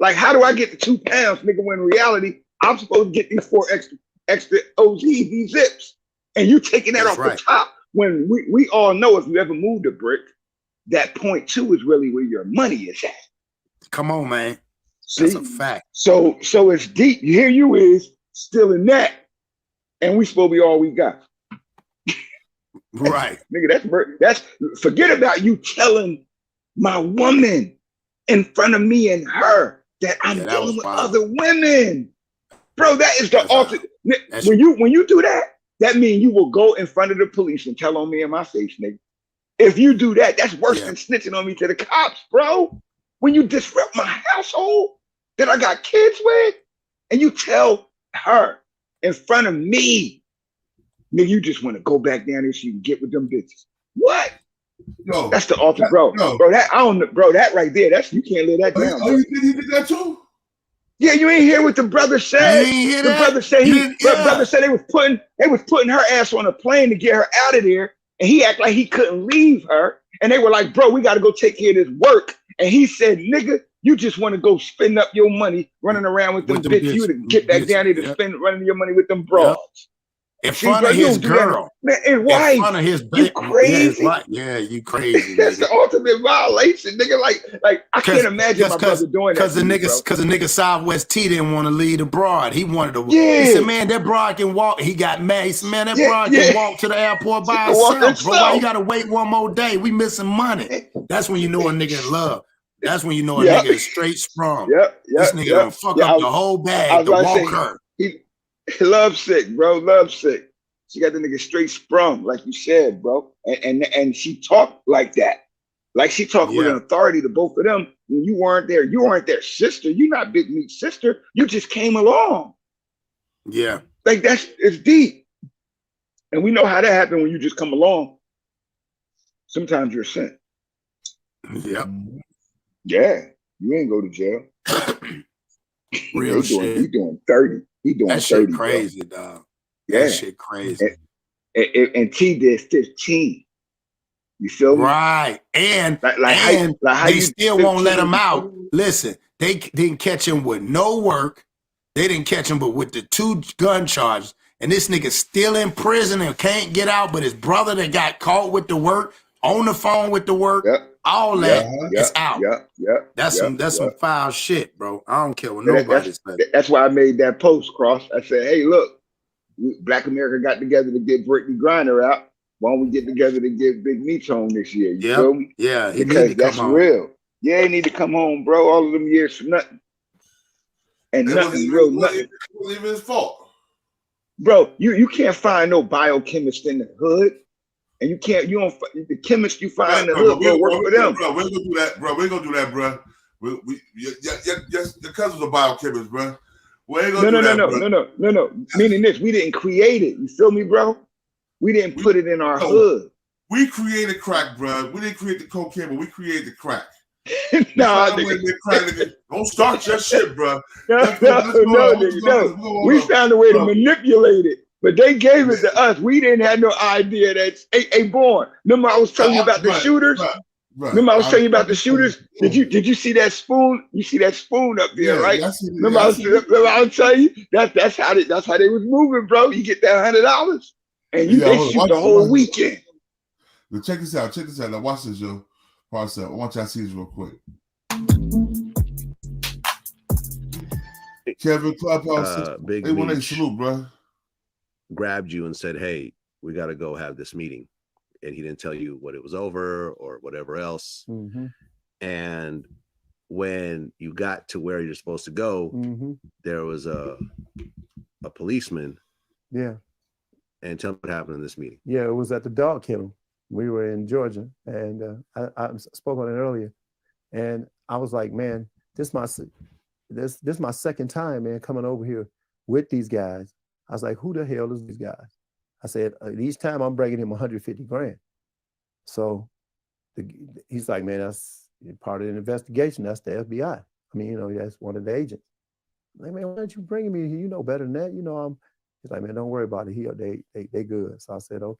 Like, how do I get the 2 pounds, nigga? When in reality, I'm supposed to get these 4 extra OZ, these zips, and you taking that off the top. When we all know, if you ever moved a brick, that .2 is really where your money is at. Come on, man. See? That's a fact. So it's deep. Here you is still in that, and we supposed to be all we got. Right, nigga. That's forget about you telling my woman in front of me and her that I'm dealing with other women. Bro, that is the ultimate. When you do that, that means you will go in front of the police and tell on me in my face, nigga. If you do that, that's worse than snitching on me to the cops, bro. When you disrupt my household that I got kids with, and you tell her in front of me, nigga, you just want to go back down there so you can get with them bitches. What? No, that's the ultimate, bro. No. Bro, that right there, you can't live that down. Oh, you did that too? Yeah, you ain't hear what the brother said. You ain't hear The that? brother said brother said they was putting her ass on a plane to get her out of there, and he act like he couldn't leave her. And they were like, bro, we got to go take care of this work. And he said, nigga, you just want to go spend up your money running around with them bitches. You to get back down there to spend running your money with them broads. In front of his girl. Man, and wife. In front of his you crazy. Yeah, you crazy. That's the ultimate violation, nigga. Like I can't imagine my brother doing that. Because the nigga Southwest T didn't want to lead abroad. He wanted to. He said, man, that broad can walk. He got mad. He said, man, that broad can walk to the airport by herself. Bro, why you gotta wait one more day? We missing money. That's when you know a nigga in love. That's when you know a nigga is straight sprung. This nigga gonna fuck up the whole bag to walk her. Love sick, bro. Love sick. She got the nigga straight sprung, like you said, bro. And she talked like that. Like she talked with an authority to both of them. When you weren't there, you weren't their sister. You're not Big Meech's sister. You just came along. Yeah. Like it's deep. And we know how that happened when you just come along. Sometimes you're sent. Yep. Yeah. You ain't go to jail. Real shit. He doing 30. He doing that 30. Shit crazy, bro. Dog. Yeah. That shit crazy. And T did 15. You feel me? Right. And how they you still won't let him out. Listen, they didn't catch him with no work. They didn't catch him but with the 2 gun charges. And this nigga still in prison and can't get out. But his brother that got caught with the work, on the phone with the work, all that is out. That's some foul shit, bro. I don't care what nobody says. That's why I made that post, Cross. I said, hey, look, Black America got together to get Brittany Griner out. Why don't we get together to get Big Meech home this year? You feel me? Yeah, because that's real. Yeah, he need to come home, bro. All of them years for nothing. And nothing real, nothing. It wasn't even his fault. Bro, you can't find no biochemist in the hood. And you don't the chemist you find in the hood, bro, work for them. Bro, we ain't gonna do that, bro. We ain't gonna do that, bro. Your cousin's a biochemist, bro. We ain't gonna do that, No. Meaning this, we didn't create it. You feel me, bro? We didn't put it in our hood. We created crack, bro. We didn't create the cocaine, but we created the crack. Don't start your shit, bro. No. We found a way to manipulate it. But they gave it to us. We didn't have no idea that. Hey, Born. Remember I was telling you about the shooters? Remember I was telling you about the shooters? Did you see that spoon? You see that spoon up there, right? Remember I was telling you that's how they was moving, bro. You get that $100 and they shoot the whole weekend. But check this out. Now watch this, yo. I want y'all to see this real quick. Kevin Clubhouse. Big Meech, salute, bro. Grabbed you and said, hey, we got to go have this meeting. And he didn't tell you what it was over or whatever else. Mm-hmm. And when you got to where you're supposed to go, there was a policeman. Yeah. And tell me what happened in this meeting. Yeah, it was at the dog kennel. We were in Georgia, and I spoke on it earlier. And I was like, man, this is my second time, man, coming over here with these guys. I was like, who the hell is these guys? I said, each time I'm bringing him 150 grand. So he's like, man, that's part of the investigation. That's the FBI. I mean, that's one of the agents. I'm like, man, why aren't you bringing me here? You know better than that. He's like, man, don't worry about it. They good. So I said, okay.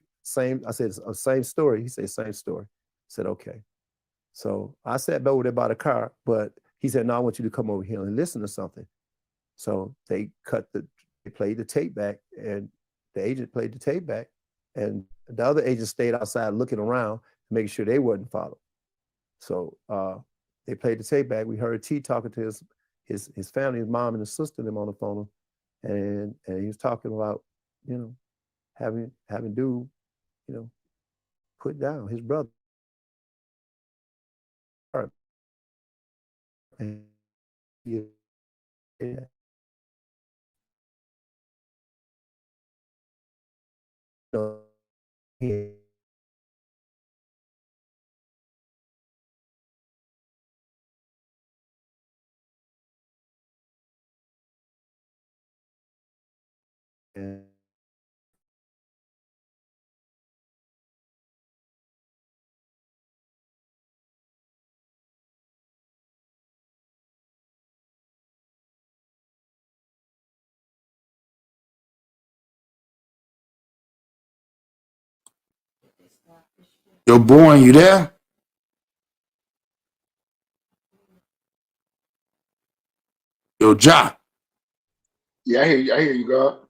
I said, same story. He said, same story. I said, okay. So I sat over there by the car, but he said, no, I want you to come over here and listen to something. So they played the tape back, and the agent played the tape back, and the other agent stayed outside looking around, making sure they wasn't followed. So they played the tape back. We heard T talking to his family, his mom and his sister, them on the phone, and he was talking about, having dude, put down his brother. And yeah. Yeah. And Yo, Born, you there? Yo, Ja. Yeah, I hear you, God.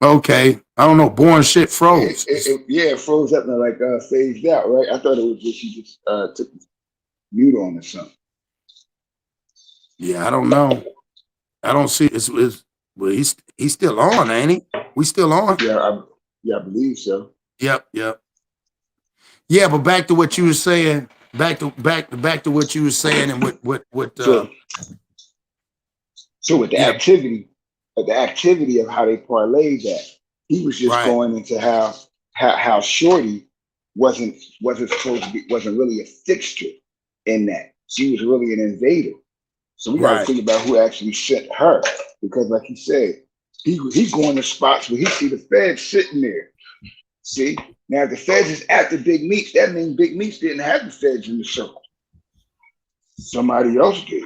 Okay. I don't know. Born shit froze. It froze up and like phased out, right? I thought it was just you just took mute on or something. Yeah, I don't know. I don't see well, he's still on, ain't he? We still on? Yeah, I believe so. Yep. Yeah, but back to what you were saying. Back to what you were saying, and what So with the activity of how they parlayed that, he was just going into how Shorty wasn't supposed to be, wasn't really a fixture in that. She was really an invader. So we got to think about who actually sent her, because like he said, he going to spots where he see the feds sitting there. See, now if the feds is after Big Meech, that means Big Meech didn't have the feds in the circle. Somebody else did.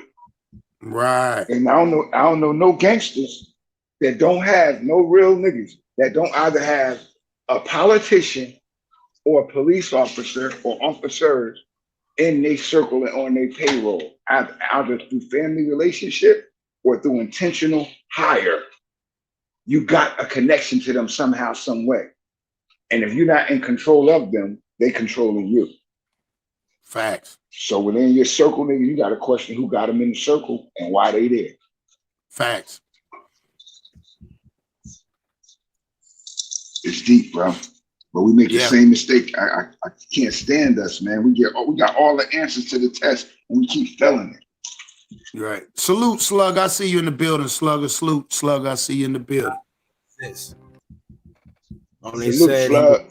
Right. And I don't know no gangsters that don't have no real niggas that don't either have a politician or a police officer or officers in their circle and on their payroll, either through family relationship or through intentional hire. You got a connection to them somehow, some way. And if you're not in control of them, they controlling you. Facts. So within your circle, nigga, you got to question who got them in the circle and why they there. Facts. It's deep, bro. But we make the same mistake. I can't stand us, man. We got all the answers to the test and we keep failing it. Right. Salute, Slug. I see you in the building, Slugger. Salute, Slug. I see you in the building. This. Salute, Slug.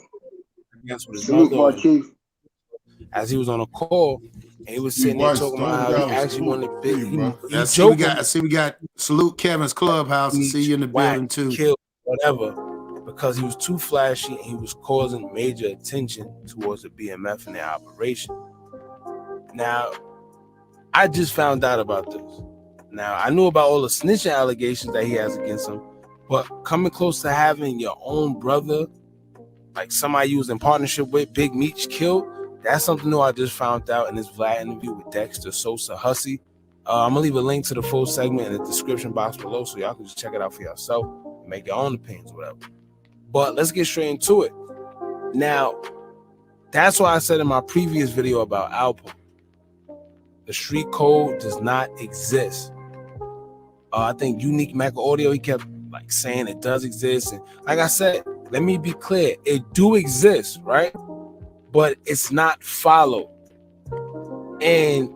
Salute, Marquis. As he was on a call, and he was sitting there talking about how he actually wanted big. I see we got Salute Kevin's Clubhouse. I see you in the building too. Killed, whatever, because he was too flashy and he was causing major attention towards the BMF and their operation. Now, I just found out about this. Now, I knew about all the snitching allegations that he has against him, but coming close to having your own brother, like somebody you was in partnership with, Big Meech, killed, that's something new I just found out in this Vlad interview with Dexter Sosa Hussey. I'm gonna leave a link to the full segment in the description box below so y'all can just check it out for yourself and make your own opinions, whatever. But let's get straight into it. Now, that's why I said in my previous video about Alpo, the street code does not exist. I think Unique Mac Audio, he kept like saying it does exist. And like I said, let me be clear, it do exist, right? But it's not followed. And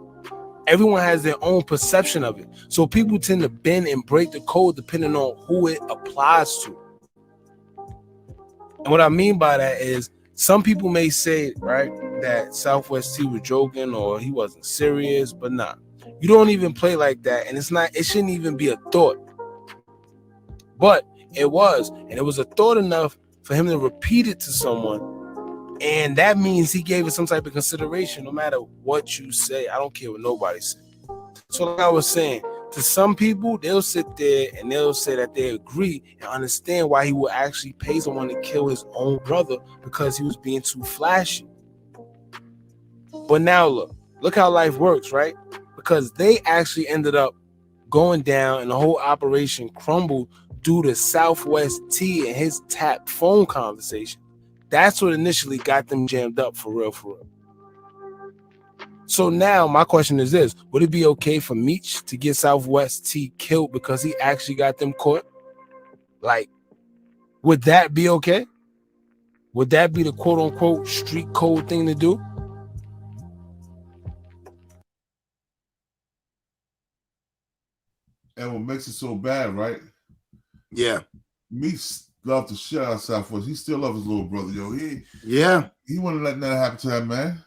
everyone has their own perception of it. So people tend to bend and break the code depending on who it applies to. And what I mean by that is some people may say, right, that Southwest T was joking or he wasn't serious, but nah. You don't even play like that, and it shouldn't even be a thought. But it was, and it was a thought enough for him to repeat it to someone. And that means he gave it some type of consideration, no matter what you say. I don't care what nobody said. So like I was saying, to some people, they'll sit there and they'll say that they agree and understand why he would actually pay someone to kill his own brother because he was being too flashy. But now look how life works, right? Because they actually ended up going down and the whole operation crumbled due to Southwest T and his tap phone conversation. That's what initially got them jammed up for real. So now my question is this: would it be okay for Meech to get Southwest T killed because he actually got them caught? Like, would that be okay? Would that be the quote unquote street code thing to do? And what makes it so bad, right? Yeah. Meech loved the shit out of Southwest. He still loves his little brother, yo. He wouldn't let that happen to that man.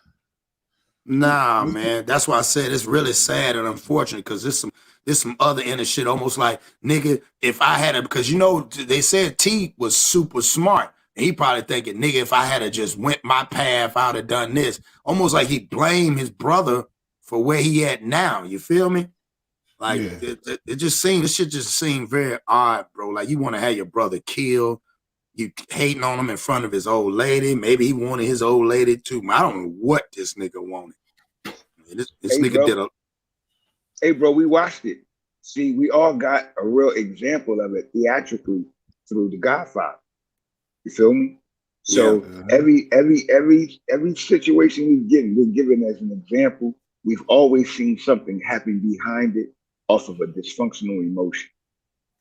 Nah, man. That's why I said it's really sad and unfortunate because there's some other inner shit, almost like, nigga, if I had because you know, they said T was super smart. And he probably thinking, nigga, if I had just went my path, I would have done this. Almost like he blamed his brother for where he at now. You feel me? Like it just seemed, this shit just seemed very odd, bro. Like you want to have your brother killed You hating on him in front of his old lady. Maybe he wanted his old lady too. I don't know what this nigga wanted. This nigga did a. Hey, bro, we watched it. See, we all got a real example of it theatrically through The Godfather. You feel me? So every situation we're given as an example. We've always seen something happen behind it off of a dysfunctional emotion.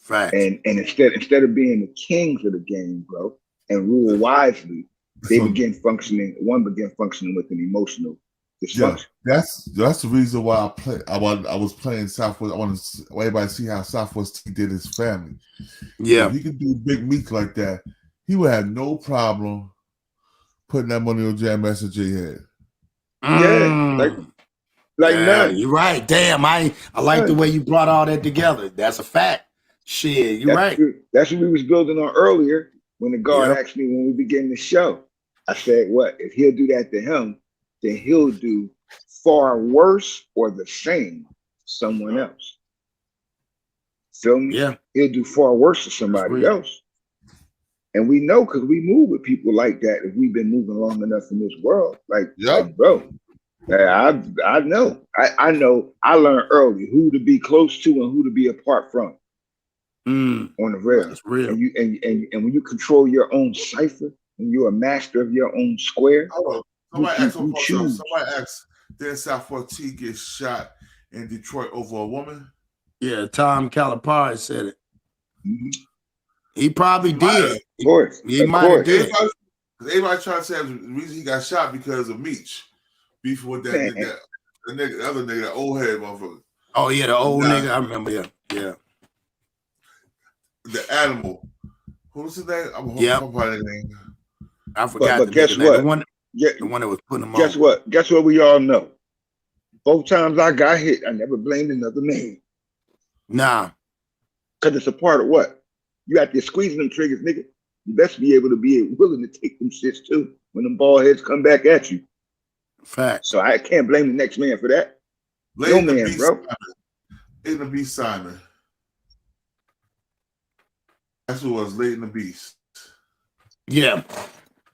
Right. And instead of being the kings of the game, bro, and rule wisely, one began functioning with an emotional dysfunction. Yeah, that's the reason why I was playing Southwest. I want everybody to see how Southwest T did his family. Yeah. If he could do Big Meech like that, he would have no problem putting that money on Jam Master J head. Yeah, like none. You're right. Damn, I like the way you brought all that together. That's a fact. Shit, you're right. That's what we was building on earlier when the guard asked me when we began the show. I said, what? If he'll do that to him, then he'll do far worse or the same to someone else. Feel me? Yeah. He'll do far worse to somebody else. And we know because we move with people like that if we've been moving long enough in this world. Like bro, I know. I know I learned early who to be close to and who to be apart from. On the real. That's real. And when you control your own cipher, and you're a master of your own square, Somebody asked, did Southwest T get shot in Detroit over a woman? Yeah, Tom Calipari said it. He probably did. Of course. He might have did. Everybody trying to say the reason he got shot because of Meech. Beef with that nigga, the other nigga, that old head motherfucker. Oh yeah, the old nigga. I remember. Yeah. The animal. What was his name? I forgot. But guess what? The one that was putting him on. Guess what? Guess what? We all know. Both times I got hit, I never blamed another man. Nah. Because it's a part of what? You out there squeezing them triggers, nigga. You best be able to be willing to take them shits too when them ball heads come back at you. Fact. So I can't blame the next man for that. No man, bro. In the Beast Simon. That's what was Late in the Beast. Yeah.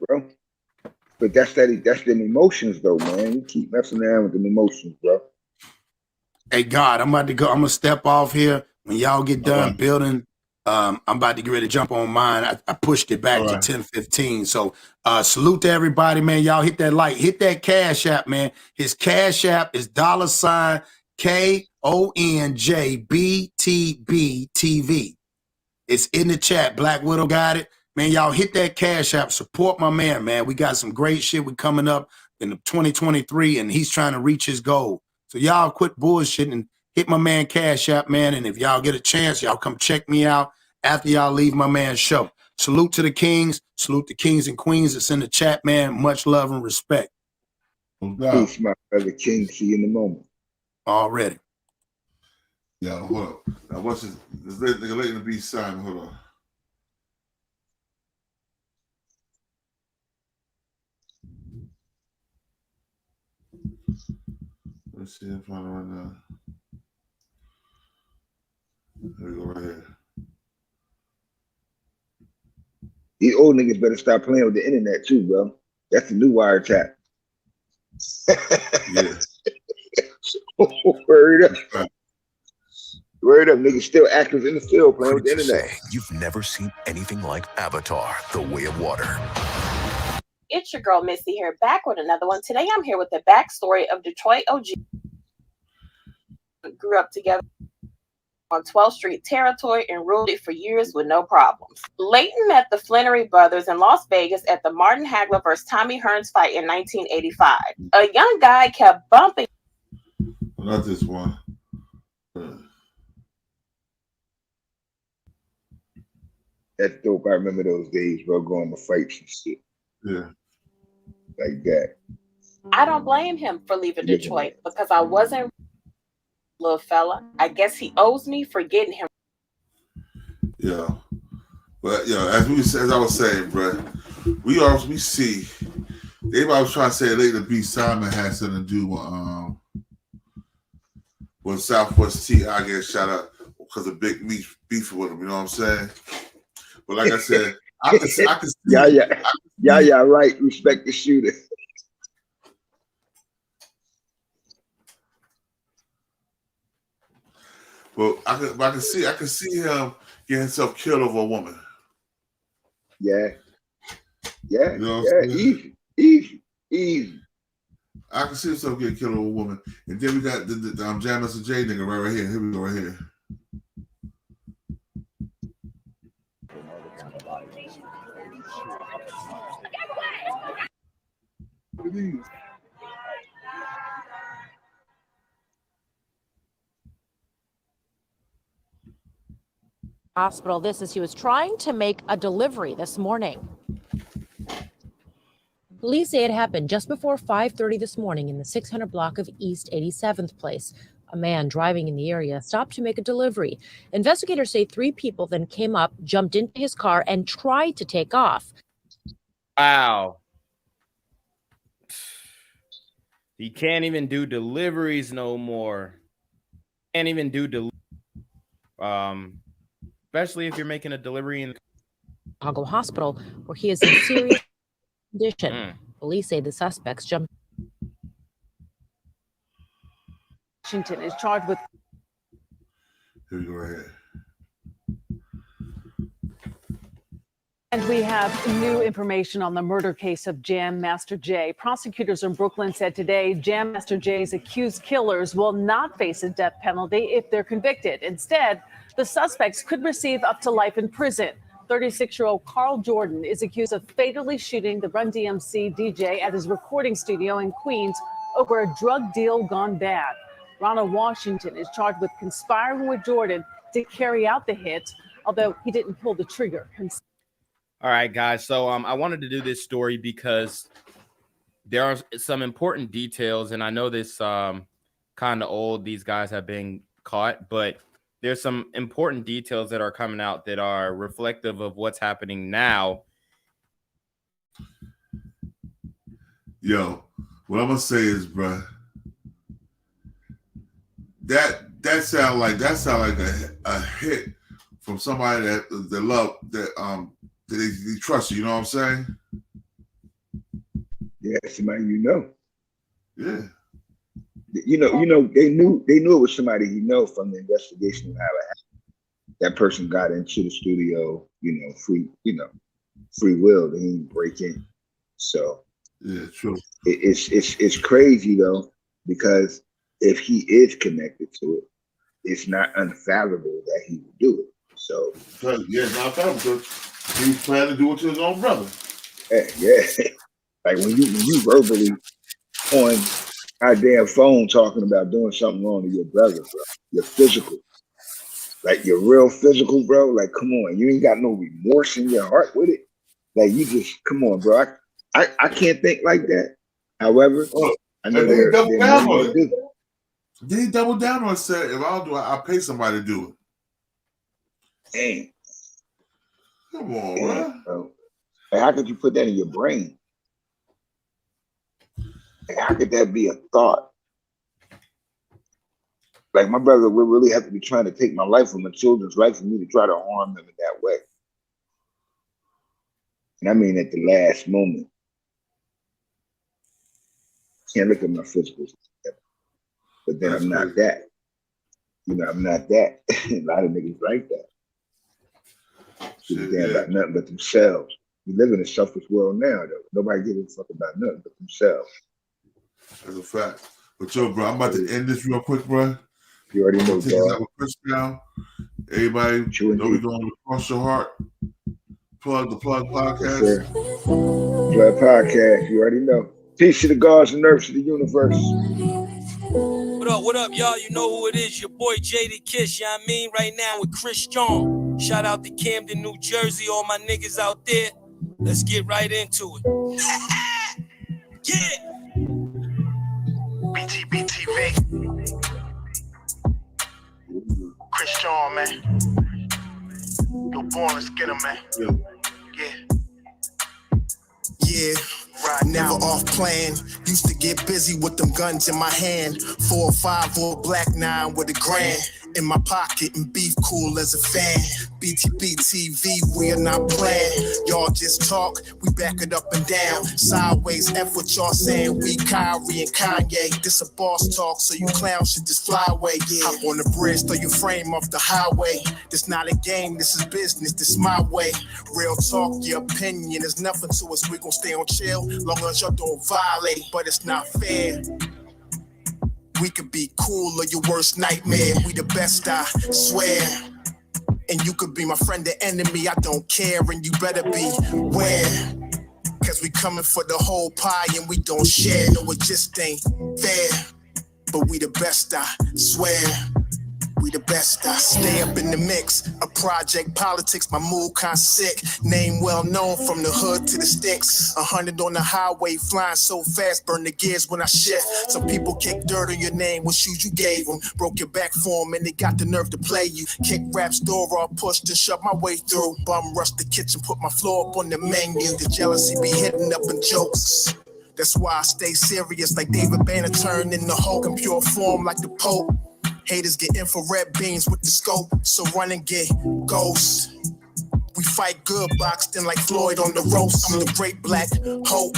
Bro. But that's them emotions though, man. You keep messing around with them emotions, bro. Hey God, I'm about to go. I'm gonna step off here. When y'all get done building, I'm about to get ready to jump on mine. I pushed it back to 10:15. So salute to everybody, man. Y'all hit that like, hit that Cash App, man. His Cash App is $KONJBTBTV. It's in the chat. Black Widow got it. Man, y'all hit that Cash App. Support my man. We got some great shit coming up in 2023, and he's trying to reach his goal. So y'all quit bullshitting and hit my man Cash App, man. And if y'all get a chance, y'all come check me out after y'all leave my man's show. Salute to the kings. Salute the kings and queens that's in the chat, man. Much love and respect. Peace, my brother King. See you in a moment. Already. Yeah, hold up. Now what's this nigga Late in the Beast sign? Hold on. Let's see if I right now. There we go, right here. These old niggas better stop playing with the internet too, bro. That's the new wiretap. Yeah. Word up. Word up, niggas still active in the field playing with the internet. You've never seen anything like Avatar, The Way of Water. It's your girl Missy here, back with another one. Today I'm here with the backstory of Detroit OG. Grew up together on 12th Street territory and ruled it for years with no problems. Leighton met the Flenory brothers in Las Vegas at the Martin Hagler versus Tommy Hearns fight in 1985. A young guy kept bumping. Not this one. That's dope. I remember those days, bro, going to fights and shit. Yeah. Like that. I don't blame him for leaving Detroit because I wasn't little fella. I guess he owes me for getting him. Yeah. But as I was saying, bro, we see everybody was trying to say Late to Be Simon had something to do with Southwest T. I get shot up because of Big Meech beefing with him, you know what I'm saying? But like I said, I can see. Yeah, right. Respect the shooter. Well, I can see him get himself killed over a woman. Yeah. You know what I'm saying? Easy. I can see himself getting killed over a woman. And then we got the Jam Master J nigga right here. Here we go, right here. Hospital. This as he was trying to make a delivery this morning. Police say it happened just before 5:30 this morning in the 600 block of East 87th Place. A man driving in the area stopped to make a delivery. Investigators say 3 people then came up, jumped into his car, and tried to take off. Wow. He can't even do deliveries no more. Can't even do especially if you're making a delivery in Chicago Hospital, where he is in serious condition. Police say the suspects jumped. Washington is charged with. Here we go right here. And we have new information on the murder case of Jam Master Jay. Prosecutors in Brooklyn said today Jam Master Jay's accused killers will not face a death penalty if they're convicted. Instead, the suspects could receive up to life in prison. 36-year-old Carl Jordan is accused of fatally shooting the Run DMC DJ at his recording studio in Queens over a drug deal gone bad. Ronald Washington is charged with conspiring with Jordan to carry out the hit, although he didn't pull the trigger himself. All right, guys. So I wanted to do this story because there are some important details, and I know this kind of old. These guys have been caught, but there's some important details that are coming out that are reflective of what's happening now. Yo, what I'm gonna say is, bruh, that sound like a hit from somebody that love that they trust you. You know what I'm saying? Yeah, somebody you know. Yeah. You know, they knew it was somebody you know from the investigation of how it happened. That person got into the studio, free will. They didn't break in. So yeah, true. It's crazy though, because if he is connected to it, it's not unfathomable that he would do it. So yeah, it's not unfathomable because he was planning to do it to his own brother. Yeah. Like when you verbally on our damn phone talking about doing something wrong to your brother, bro. You're physical. Like you're real physical, bro. Like, come on. You ain't got no remorse in your heart with it. Like you just come on, bro. I can't think like that. However, I know they double down on it. They double down on it, said if I'll do it, I'll pay somebody to do it. Damn. Come on, bro. Like, how could you put that in your brain? Like, how could that be a thought? Like my brother would really have to be trying to take my life from my children's life for me to try to harm them in that way. And I mean at the last moment. Can't look at my physicals. But then I'm not that. I'm not that. A lot of niggas like that. They about nothing but themselves. We live in a selfish world now, though. Nobody gives a fuck about nothing but themselves. That's a fact. But yo, bro, I'm about to end this real quick, bro. You already know, dog. Now. Everybody, know we going to Cross Your Heart. Plug the Plug podcast. Yes, Plug podcast. You already know. Peace to the gods and nerves of the universe. What up, y'all? You know who it is. Your boy JD Kiss, you know what I mean? Right now with Chris John. Shout out to Camden, New Jersey, all my niggas out there. Let's get right into it. Get it! BTBTV. Chris John, man. Yo, boy, let's get him, man. Yeah, never off plan. Used to get busy with them guns in my hand. 4 or 5 or a black 9 with a grand. in my pocket and beef cool as a fan. BTBTV, we are not playing. Y'all just talk, we back it up and down. Sideways, F what y'all saying, we Kyrie and Kanye. This a boss talk, so you clowns should just fly away. Yeah. Hop on the bridge, throw your frame off the highway. This not a game, this is business, this my way. Real talk, your opinion is nothing to us. We gon' stay on chill, long as y'all don't violate. But it's not fair. We could be cool or your worst nightmare. We the best, I swear. And you could be my friend or enemy, I don't care. And you better beware. Cause we coming for the whole pie and we don't share. No, it just ain't fair. But we the best, I swear. We the best, I stay up in the mix. A project politics, my mood kinda sick. Name well known from the hood to the sticks. 100 on the highway, flying so fast, burn the gears when I shift. Some people kick dirt on your name, what shoes you gave them. Broke your back for them and they got the nerve to play you. Kick raps door off, pushed and shoved my way through. Bum rush the kitchen, put my floor up on the menu. The jealousy be hitting up in jokes. That's why I stay serious like David Banner turned in the Hulk in pure form like the Pope. Haters get infrared beams with the scope, so run and get ghosts. We fight good, boxed in like Floyd on the roast. I'm the great black hope.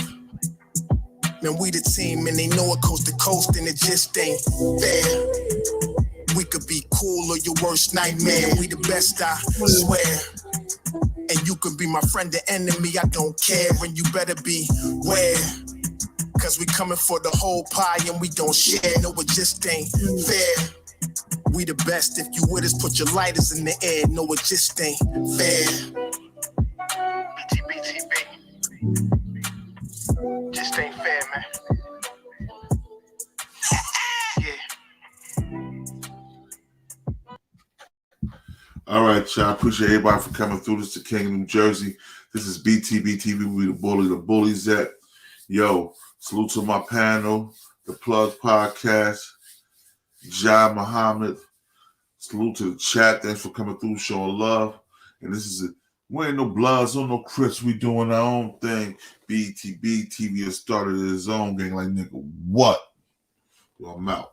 Man, we the team and they know it coast to coast and it just ain't fair. We could be cool or your worst nightmare. We the best, I swear. And you could be my friend or enemy, I don't care. And you better beware. Cause we coming for the whole pie and we don't share. No, it just ain't fair. We the best, if you with us, put your lighters in the air. No, it just ain't fair. BTBTV. Just ain't fair, man. All right, y'all. Appreciate everybody for coming through. This is the King of New Jersey. This is BTBTV. We the bullies at. Yo, salute to my panel, the Plug Podcast. Jai Muhammad, salute to the chat. Thanks for coming through, showing love. And this is it. We ain't no Bloods or no Crips. We doing our own thing. BTB has started his own gang. Like, nigga, what? Well, I'm out.